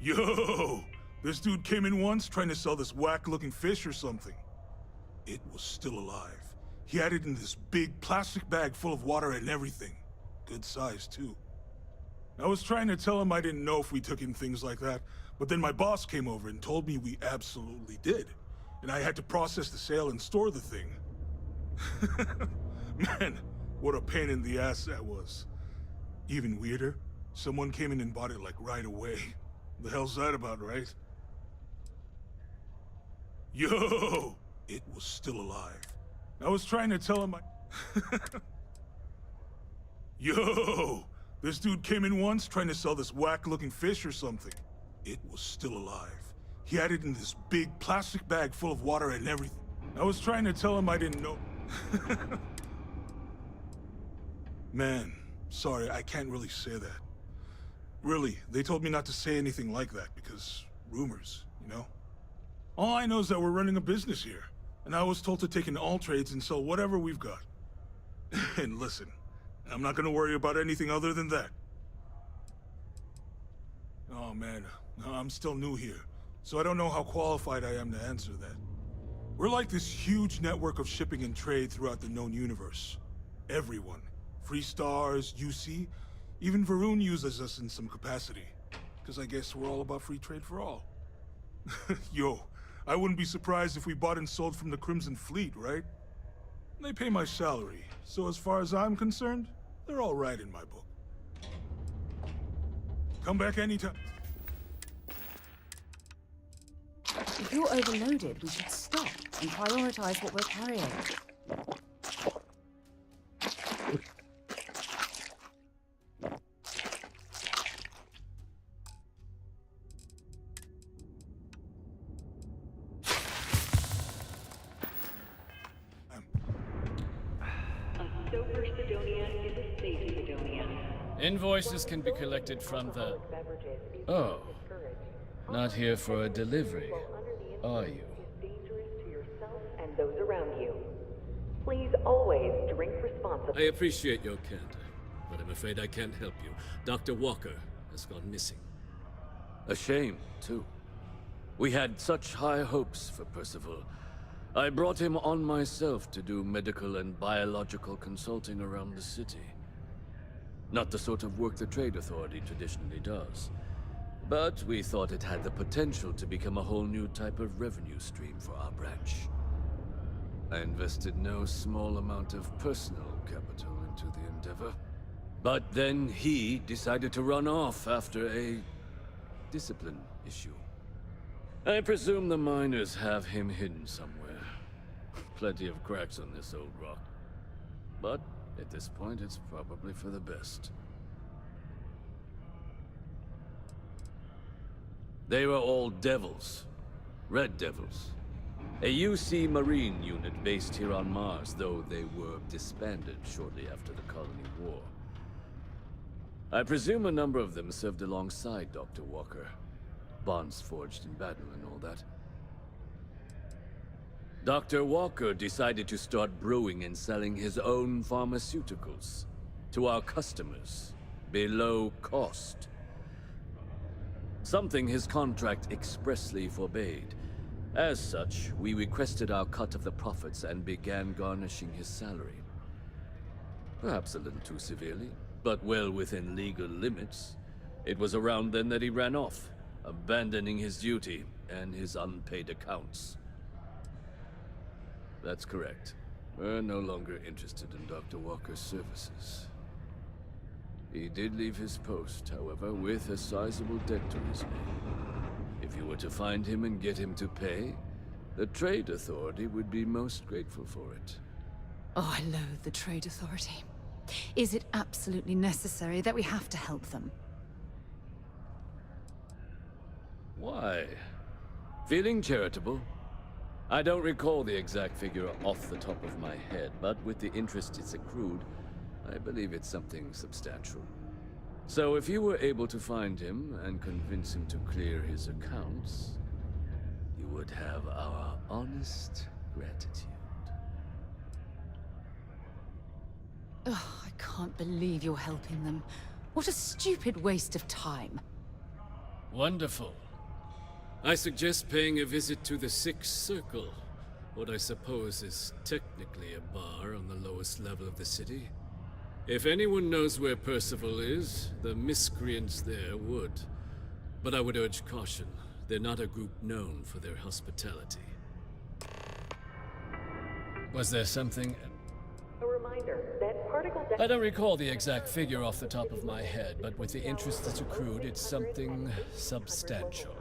Yo! This dude came in once trying to sell this whack-looking fish or something. It was still alive. He had it in this big plastic bag full of water and everything. Good size, too. I was trying to tell him I didn't know if we took in things like that, but then my boss came over and told me we absolutely did. And I had to process the sale and store the thing. Man, what a pain in the ass that was. Even weirder, someone came in and bought it like right away. The hell's that about, right? Yo! It was still alive. I was trying to tell him Yo! This dude came in once trying to sell this whack-looking fish or something. It was still alive. He had it in this big plastic bag full of water and everything. I was trying to tell him I didn't know. Man, sorry, I can't really say that. Really, they told me not to say anything like that because rumors, you know? All I know is that we're running a business here, and I was told to take in all trades and sell whatever we've got. And listen, I'm not gonna worry about anything other than that. Oh man, I'm still new here, so I don't know how qualified I am to answer that. We're like this huge network of shipping and trade throughout the known universe. Everyone. Free Stars, UC, even Varun uses us in some capacity. Because I guess we're all about free trade for all. Yo, I wouldn't be surprised if we bought and sold from the Crimson Fleet, right? They pay my salary, so as far as I'm concerned, they're all right in my book. Come back anytime. If you're overloaded, we should stop and prioritize what we're carrying. Invoices can be collected from the... Oh. Not here for a delivery, are you? And those around you. Please always drink responsibly. I appreciate your candor, but I'm afraid I can't help you. Dr. Walker has gone missing. A shame, too. We had such high hopes for Percival. I brought him on myself to do medical and biological consulting around the city. Not the sort of work the Trade Authority traditionally does. But we thought it had the potential to become a whole new type of revenue stream for our branch. I invested no small amount of personal capital into the endeavor. But then he decided to run off after a discipline issue. I presume the miners have him hidden somewhere. Plenty of cracks on this old rock. But at this point, it's probably for the best. They were all devils. Red Devils. A UC Marine unit based here on Mars, though they were disbanded shortly after the Colony War. I presume a number of them served alongside Dr. Walker. Bonds forged in battle and all that. Dr. Walker decided to start brewing and selling his own pharmaceuticals to our customers, below cost. Something his contract expressly forbade. As such, we requested our cut of the profits and began garnishing his salary. Perhaps a little too severely, but well within legal limits. It was around then that he ran off, abandoning his duty and his unpaid accounts. That's correct. We're no longer interested in Dr. Walker's services. He did leave his post, however, with a sizable debt to his name. If you were to find him and get him to pay, the Trade Authority would be most grateful for it. Oh, I loathe the Trade Authority. Is it absolutely necessary that we have to help them? Why? Feeling charitable? I don't recall the exact figure off the top of my head, but with the interest it's accrued, I believe it's something substantial. So if you were able to find him and convince him to clear his accounts, you would have our honest gratitude. Oh, I can't believe you're helping them. What a stupid waste of time. Wonderful. I suggest paying a visit to the Sixth Circle, what I suppose is technically a bar on the lowest level of the city. If anyone knows where Percival is, the miscreants there would. But I would urge caution. They're not a group known for their hospitality. Was there something... A reminder that particle... I don't recall the exact figure off the top of my head, but with the interest that's accrued, it's something substantial.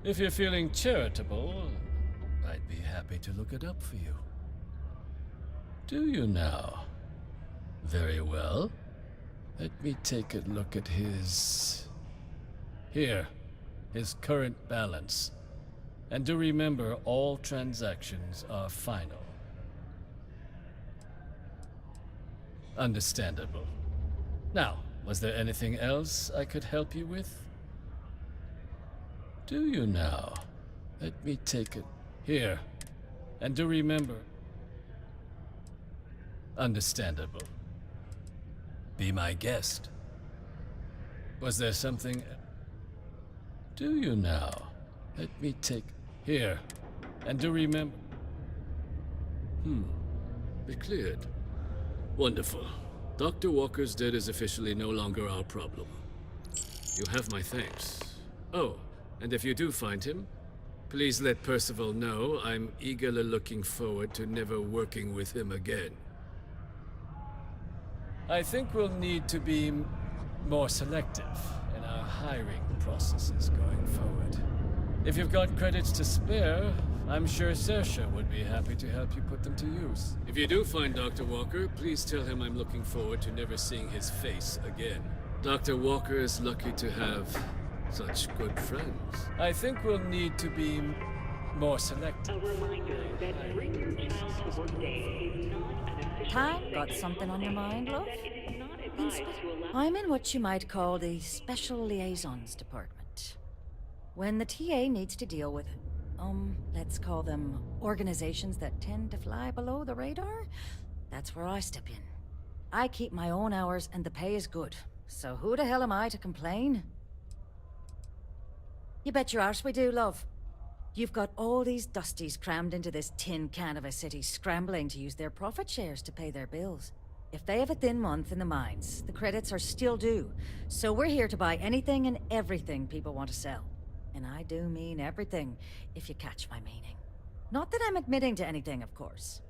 If you're feeling charitable, I'd be happy to look it up for you. Do you now? Very well. Let me take a look at his... Here, his current balance. And do remember, all transactions are final. Understandable. Now, was there anything else I could help you with? Do you now? Let me take it. Here. And do remember... Understandable. Be my guest. Was there something... Do you now? Let me take... Here. And do remember... Be cleared. Wonderful. Dr. Walker's dead is officially no longer our problem. You have my thanks. Oh, and if you do find him, please let Percival know I'm eagerly looking forward to never working with him again. I think we'll need to be more selective in our hiring processes going forward. If you've got credits to spare, I'm sure Saoirse would be happy to help you put them to use. If you do find Dr. Walker, please tell him I'm looking forward to never seeing his face again. Dr. Walker is lucky to have such good friends. I think we'll need to be more selective. A reminder that bringing your child to work day is not an official... Time? Got something on your mind, love? I'm in what you might call the Special Liaisons Department. When the TA needs to deal with, let's call them organizations that tend to fly below the radar, that's where I step in. I keep my own hours and the pay is good, so who the hell am I to complain? You bet your arse we do, love. You've got all these dusties crammed into this tin can of a city, scrambling to use their profit shares to pay their bills. If they have a thin month in the mines, the credits are still due. So we're here to buy anything and everything people want to sell. And I do mean everything, if you catch my meaning. Not that I'm admitting to anything, of course.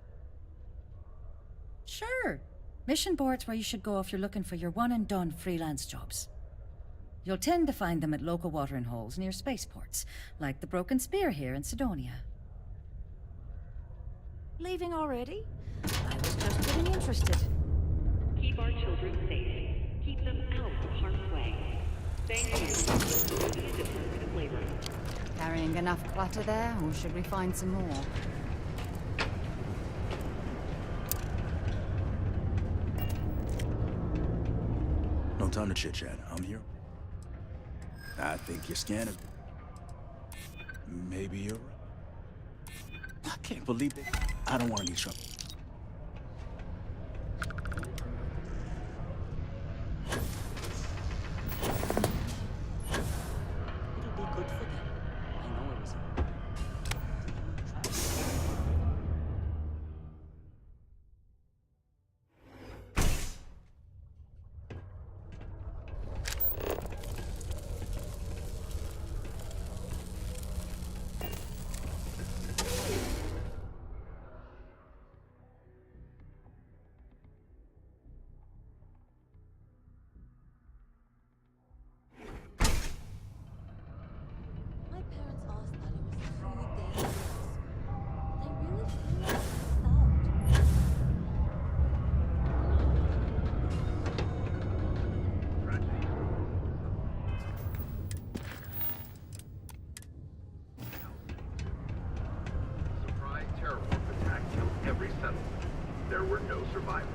Sure. Mission boards where you should go if you're looking for your one-and-done freelance jobs. You'll tend to find them at local watering holes near spaceports, like the Broken Spear here in Sidonia. Leaving already? I was just getting interested. Keep our children safe. Keep them out of harm's way. Thank you, Sidonia Department of Labor. Carrying enough clutter there, or should we find some more? No time to chit-chat. I'm here. I think you're scanning. Maybe you're right. I can't believe it. I don't want any trouble. It'll be good for them. I know it was. My parents asked that it was 3 days. They really feel like Surprise terror warp attack killed every settlement. There were no survivors.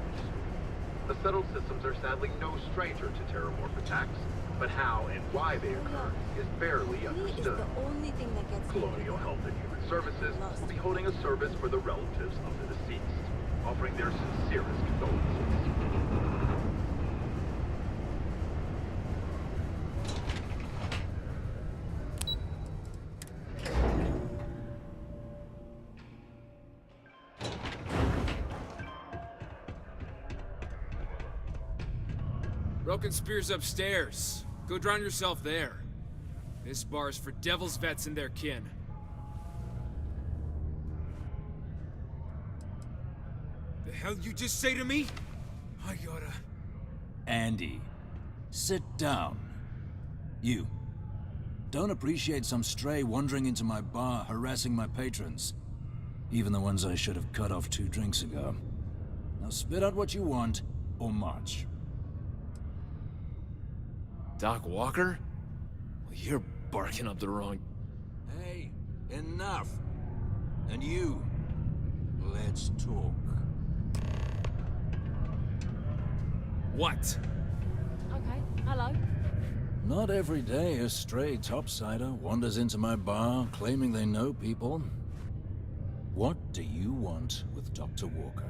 The settled systems are sadly no stranger to terrormorph attacks, but how and why they occur is barely understood. the only thing that gets Colonial Health and Human Services will be holding a service for the relatives of the deceased, offering their sincerest condolences. Broken Spear's upstairs. Go drown yourself there. This bar's for Devil's vets and their kin. The hell you just say to me? I gotta... Andy, sit down. You. Don't appreciate some stray wandering into my bar, harassing my patrons. Even the ones I should have cut off 2 drinks ago. Now spit out what you want, or march. Doc Walker? Well, you're barking up the wrong... Hey, enough. And you, let's talk. What? Okay, hello. Not every day a stray topsider wanders into my bar claiming they know people. What do you want with Dr. Walker?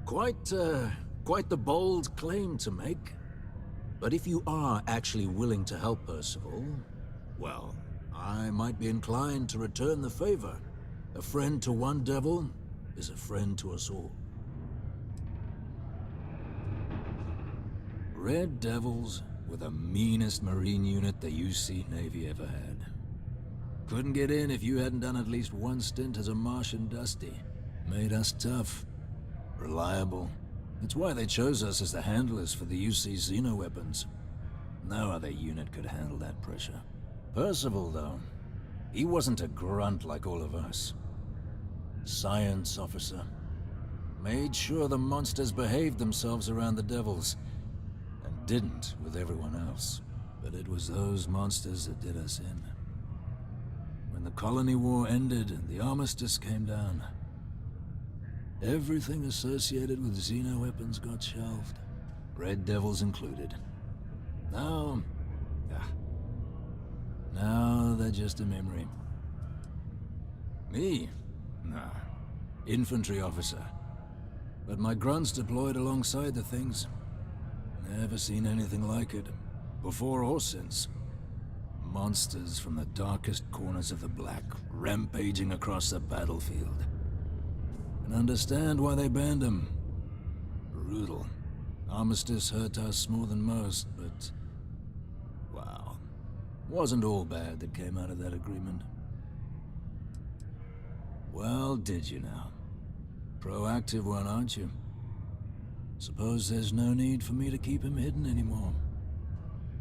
Quite the bold claim to make. But if you are actually willing to help Percival, well, I might be inclined to return the favor. A friend to one devil is a friend to us all. Red Devils were the meanest Marine unit the UC Navy ever had. Couldn't get in if you hadn't done at least one stint as a Martian Dusty. Made us tough. Reliable. It's why they chose us as the handlers for the UC xeno-weapons. No other unit could handle that pressure. Percival, though, he wasn't a grunt like all of us. Science officer. Made sure the monsters behaved themselves around the Devils, and didn't with everyone else. But it was those monsters that did us in. When the colony war ended and the armistice came down, everything associated with xeno-weapons got shelved. Red Devils included. Now they're just a memory. Me? Nah. Infantry officer. But my grunts deployed alongside the things. Never seen anything like it, before or since. Monsters from the darkest corners of the Black, rampaging across the battlefield. Can understand why they banned them. Brutal. Armistice hurt us more than most, but... wow. Wasn't all bad that came out of that agreement. Well, did you now? Proactive one, aren't you? Suppose there's no need for me to keep him hidden anymore.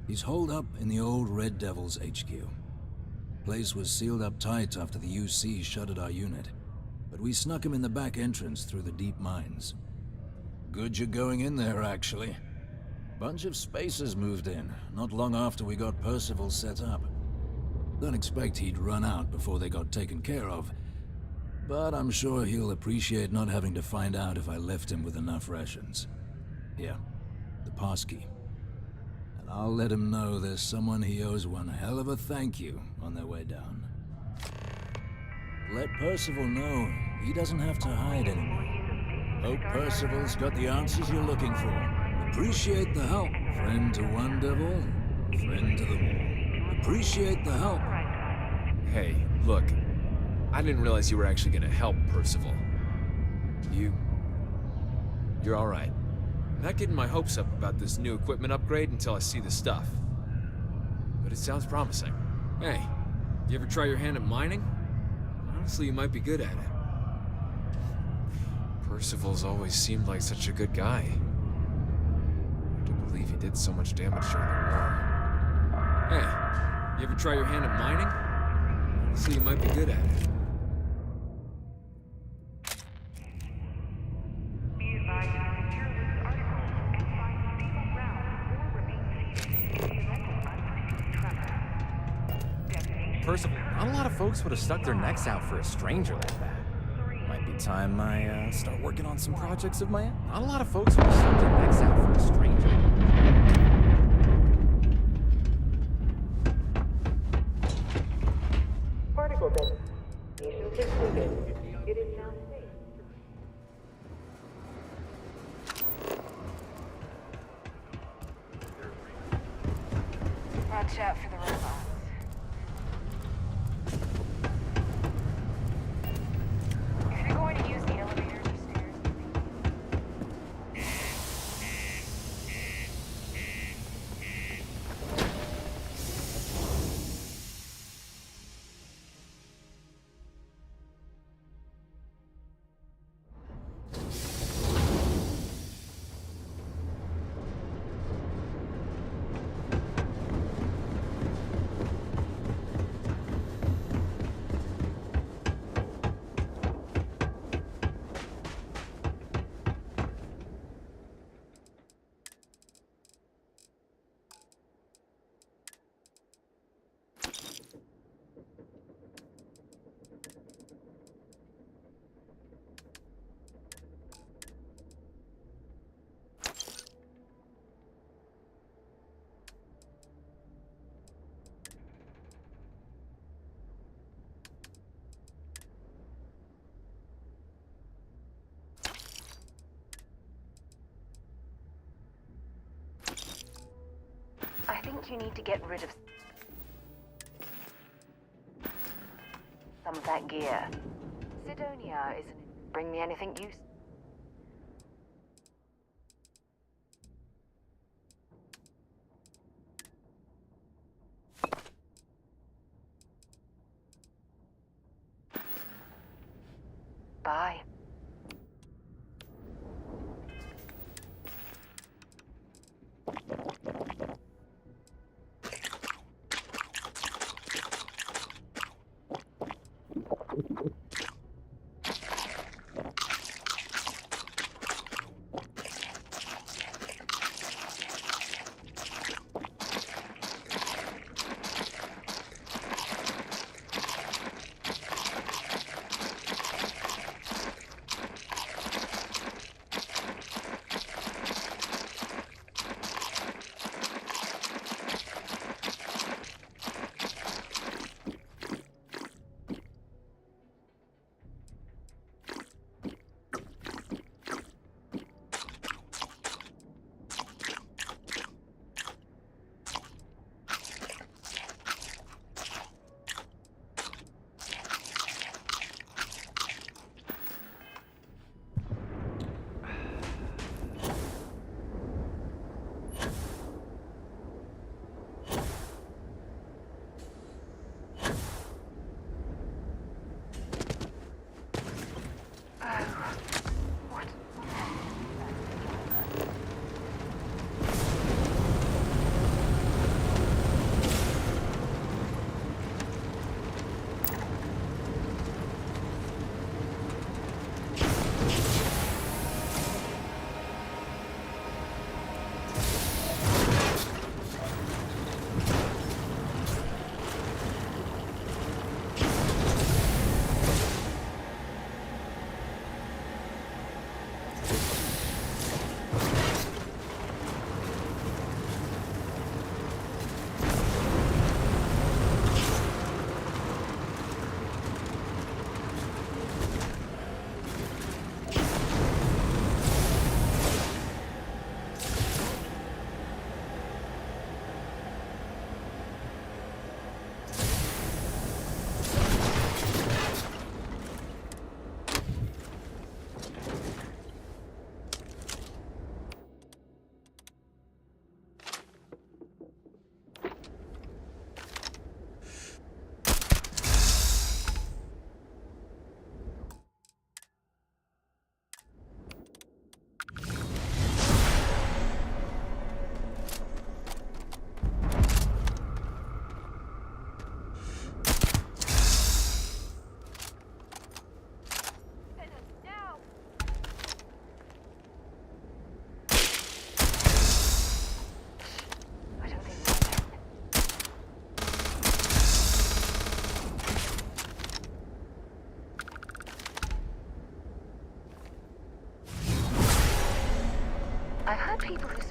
He's holed up in the old Red Devil's HQ. Place was sealed up tight after the UC shuttered our unit, but we snuck him in the back entrance through the deep mines. Good you're going in there, actually. Bunch of spacers moved in, not long after we got Percival set up. Don't expect he'd run out before they got taken care of, but I'm sure he'll appreciate not having to find out if I left him with enough rations. Here, the passkey. And I'll let him know there's someone he owes one hell of a thank you on their way down. Let Percival know he doesn't have to hide anymore. Hope Percival's got the answers you're looking for. Appreciate the help. Friend to one devil, friend to them all. Appreciate the help. Hey, look. I didn't realize you were actually gonna help Percival. You're alright. I'm not getting my hopes up about this new equipment upgrade until I see the stuff. But it sounds promising. Hey, you ever try your hand at mining? Honestly, you might be good at it. Percival's always seemed like such a good guy. Hard to believe he did so much damage during the war. Hey, you ever try your hand at mining? Honestly, you might be good at it. Percival, not a lot of folks would have stuck their necks out for a stranger like that. Might be time I start working on some projects of my own. Not a lot of folks would have stuck their necks out for a stranger. Particle destinations included. It is now safe. Watch out for the robots. If you're going to use the elevators or stairs, I think you need to get rid of some of that gear. Sidonia isn't. Bring me anything useful. Bye.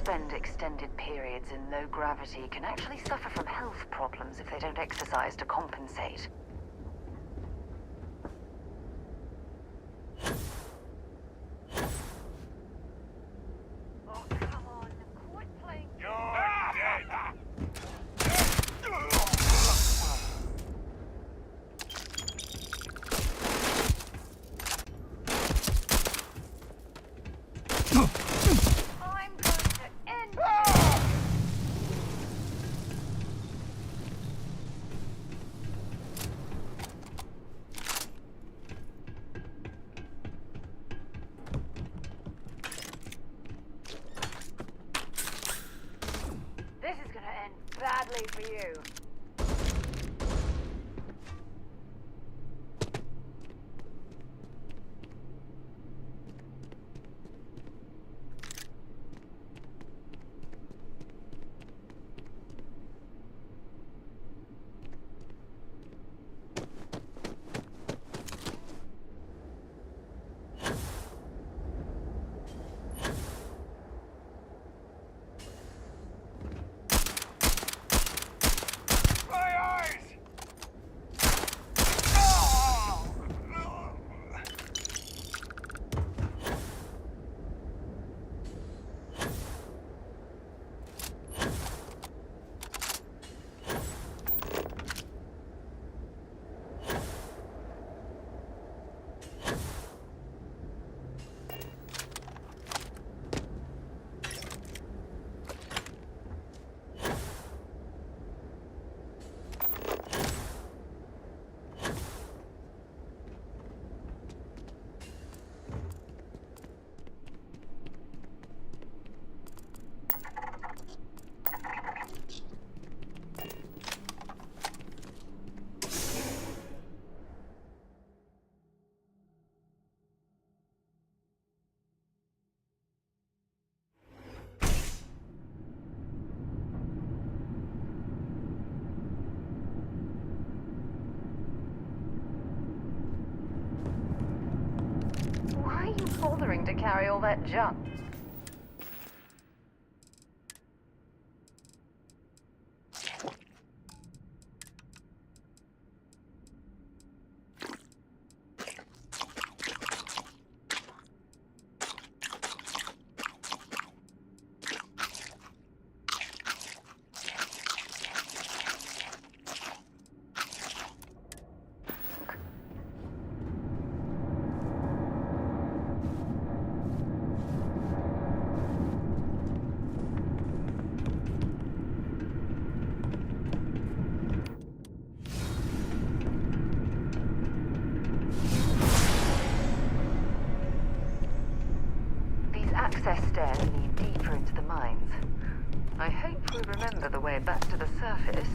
spend extended periods in low gravity can actually suffer from health problems if they don't exercise to compensate. This is gonna end badly for you. Why are you bothering to carry all that junk? Access stairs lead deeper into the mines. I hope we remember the way back to the surface.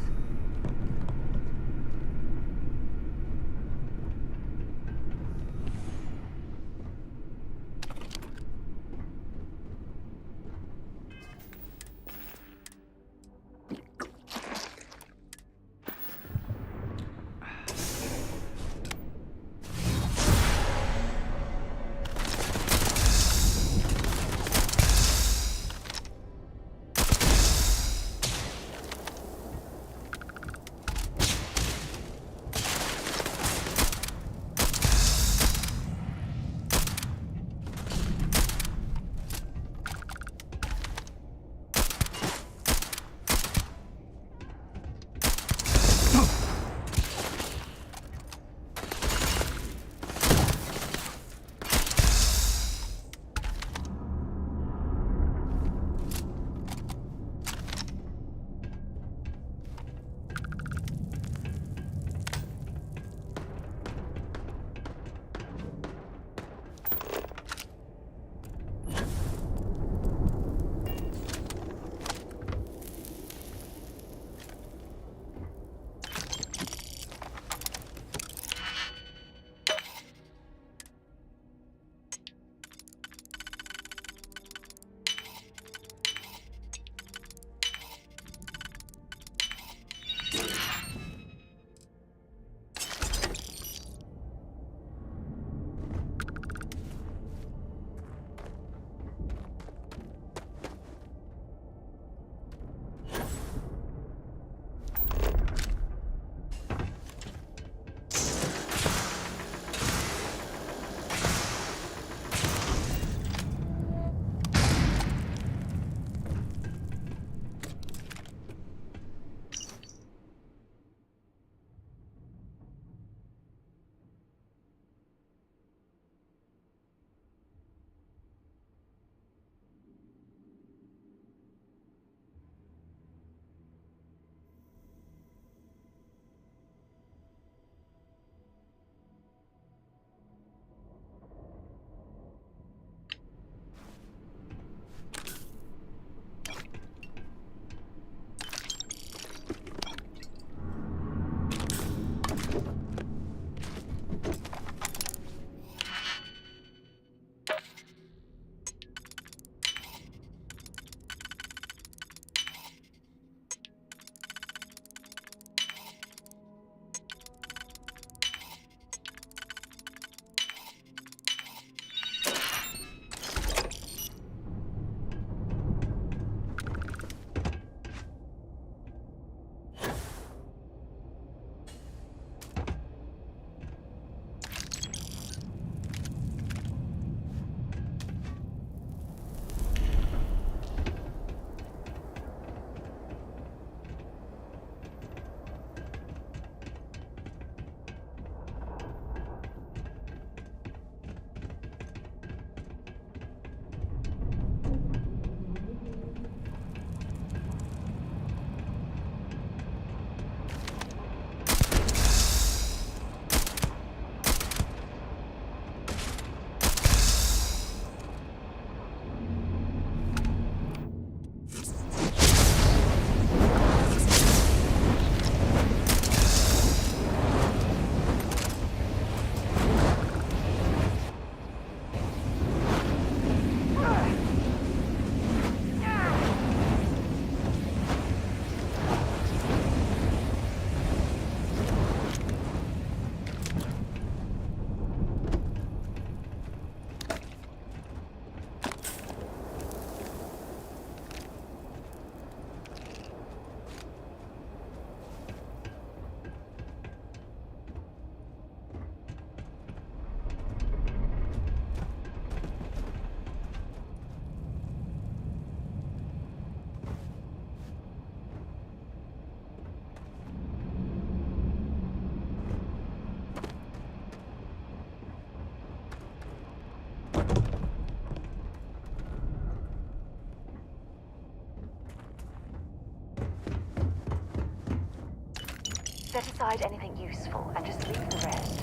Set aside anything useful and just leave the rest.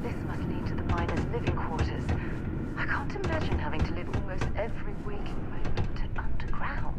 This must lead to the miners' living quarters. I can't imagine having to live almost every waking moment underground.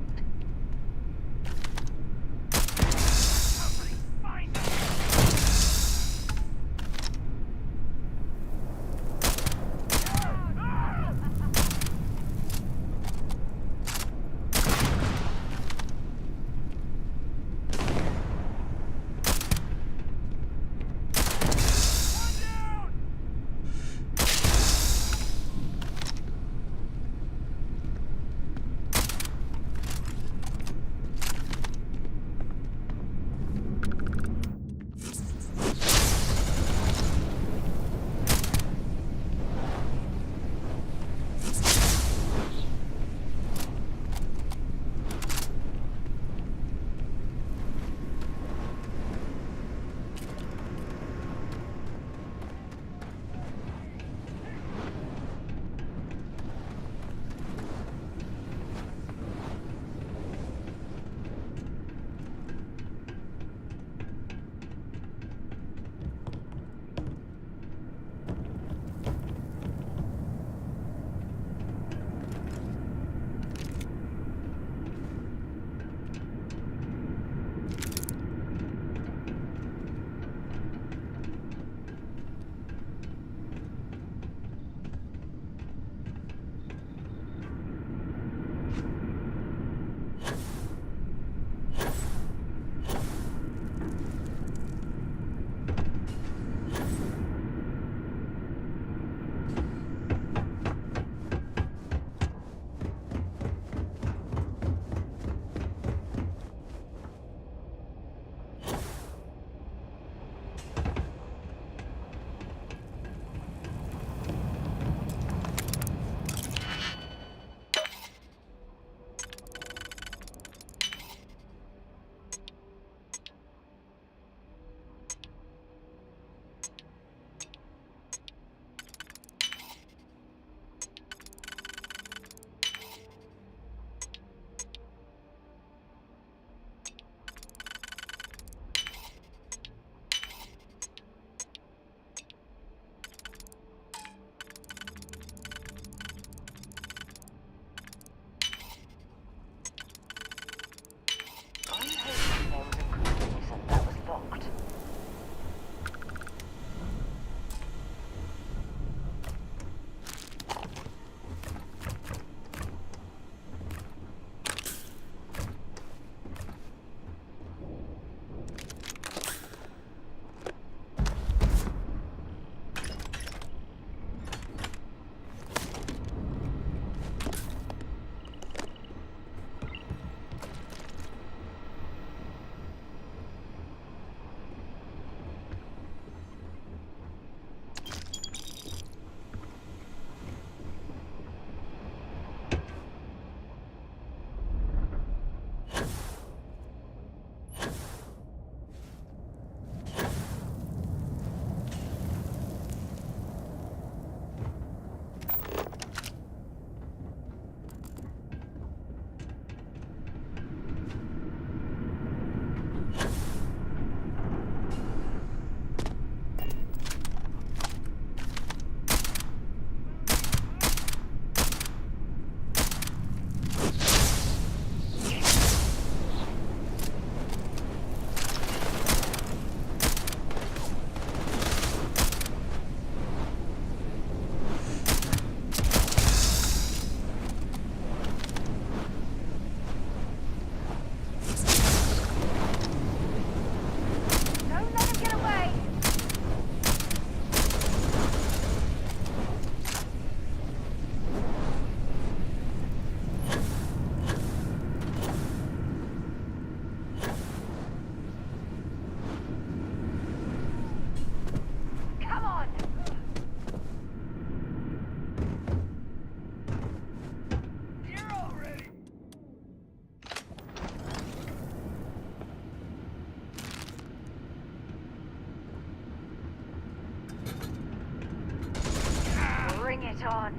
on.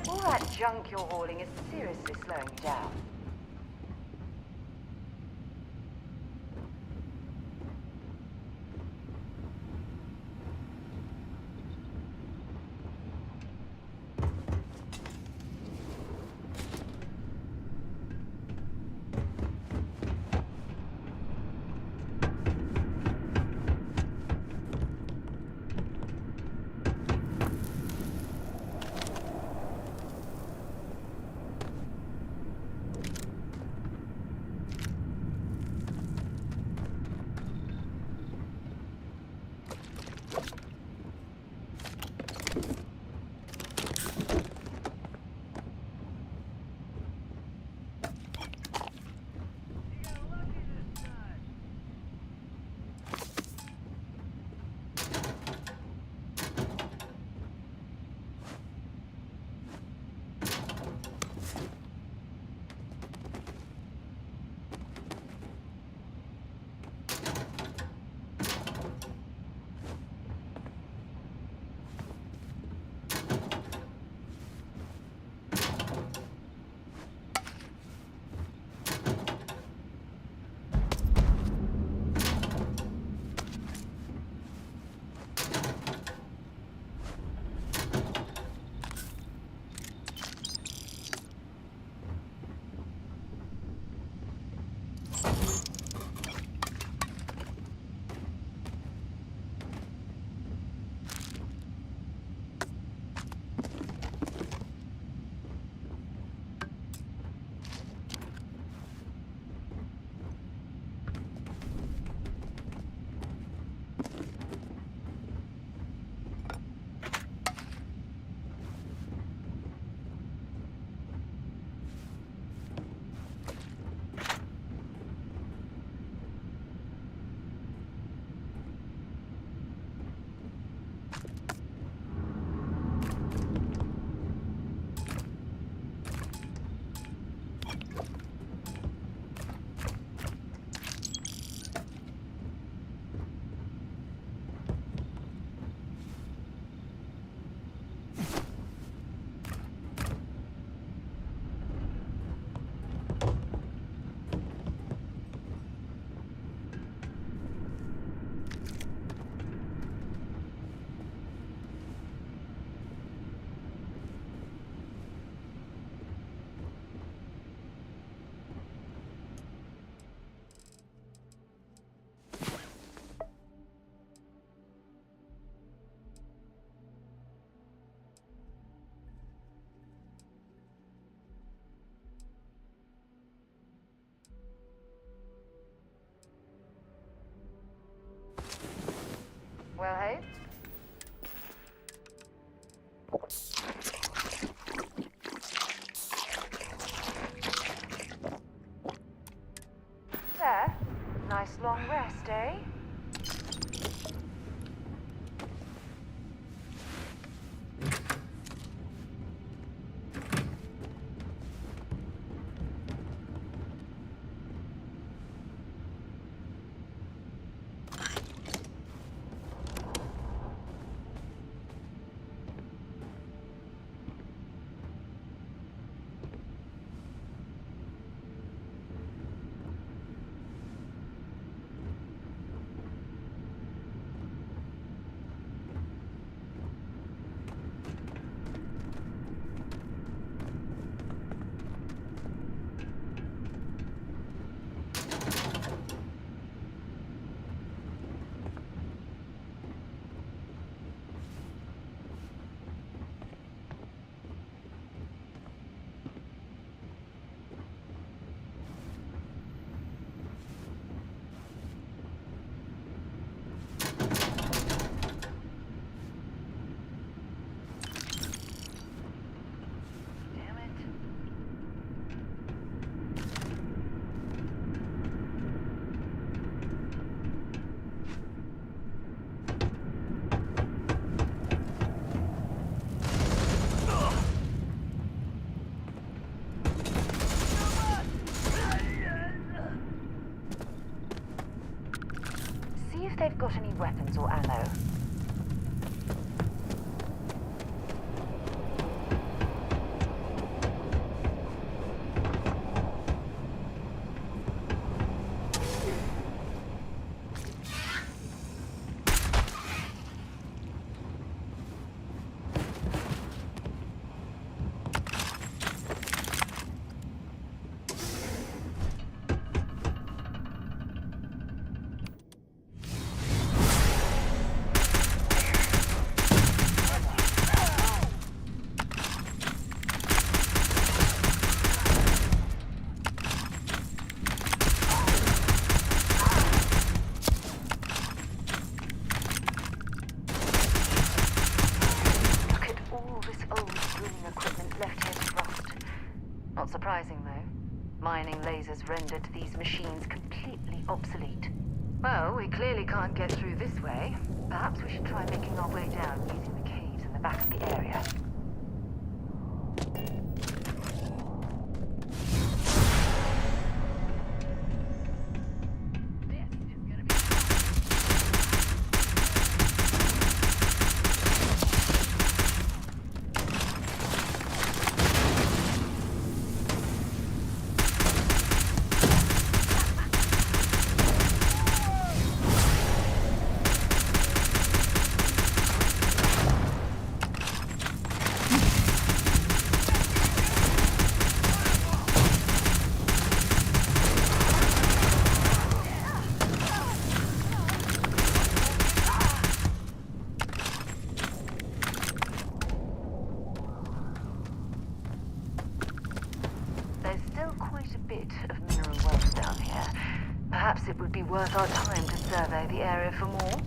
All that junk you're hauling is seriously slowing you down. Well, hey? There. Nice long rest, eh? They've got any weapons or ammo. Mining lasers rendered these machines completely obsolete. Well, we clearly can't get through this way. Perhaps we should try making our way down using the caves in the back of the area. There's still quite a bit of mineral wealth down here. Perhaps it would be worth our time to survey the area for more.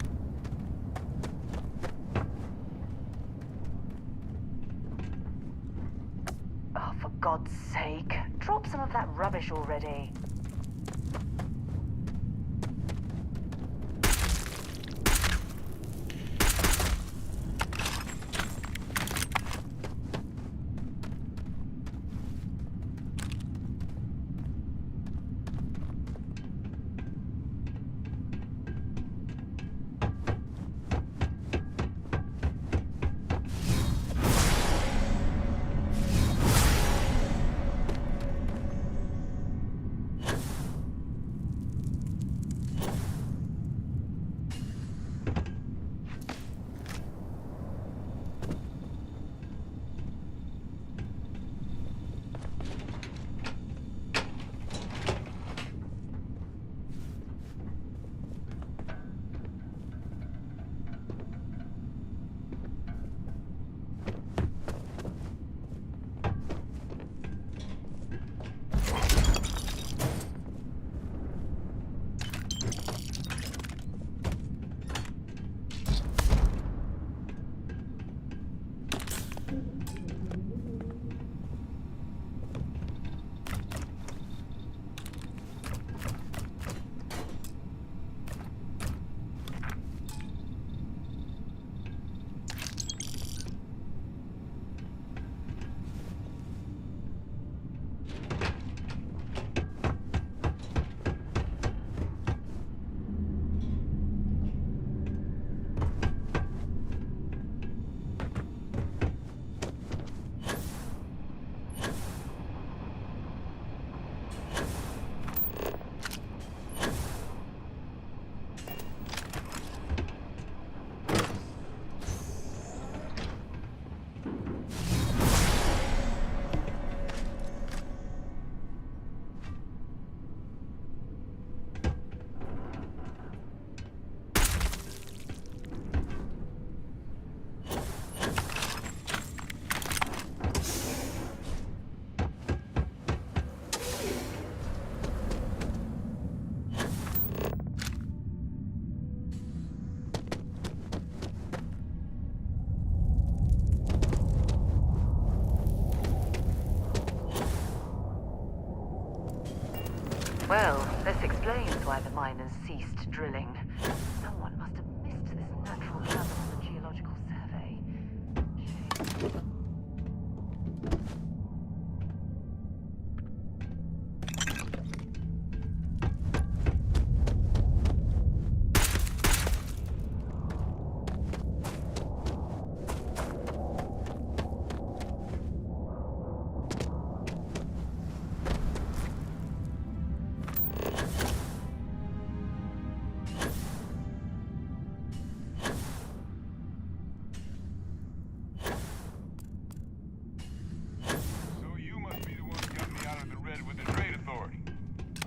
Oh, for God's sake, drop some of that rubbish already. Well, this explains why the miners ceased drilling. Someone must have missed this natural channel on the geological survey. Shame.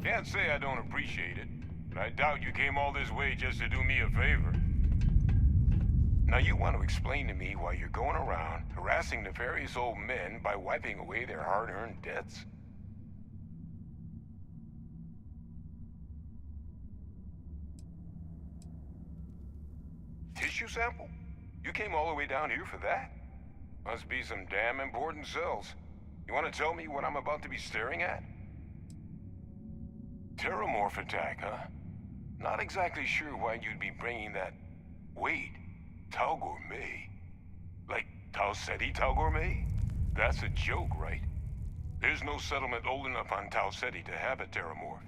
Can't say I don't appreciate it, but I doubt you came all this way just to do me a favor. Now you want to explain to me why you're going around harassing nefarious old men by wiping away their hard-earned debts? Tissue sample? You came all the way down here for that? Must be some damn important cells. You want to tell me what I'm about to be staring at? Terramorph attack, huh? Not exactly sure why you'd be bringing that... Wait, Tau Gourmet? Like Tau Ceti Tau Gourmet? That's a joke, right? There's no settlement old enough on Tau Ceti to have a Terramorph.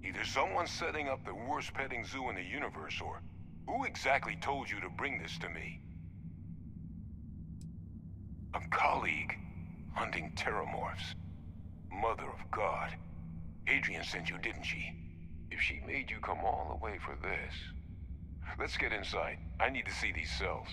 Either someone's setting up the worst petting zoo in the universe, or who exactly told you to bring this to me? A colleague hunting Terramorphs. Mother of God. Adrian sent you, didn't she? If she made you come all the way for this... Let's get inside. I need to see these cells.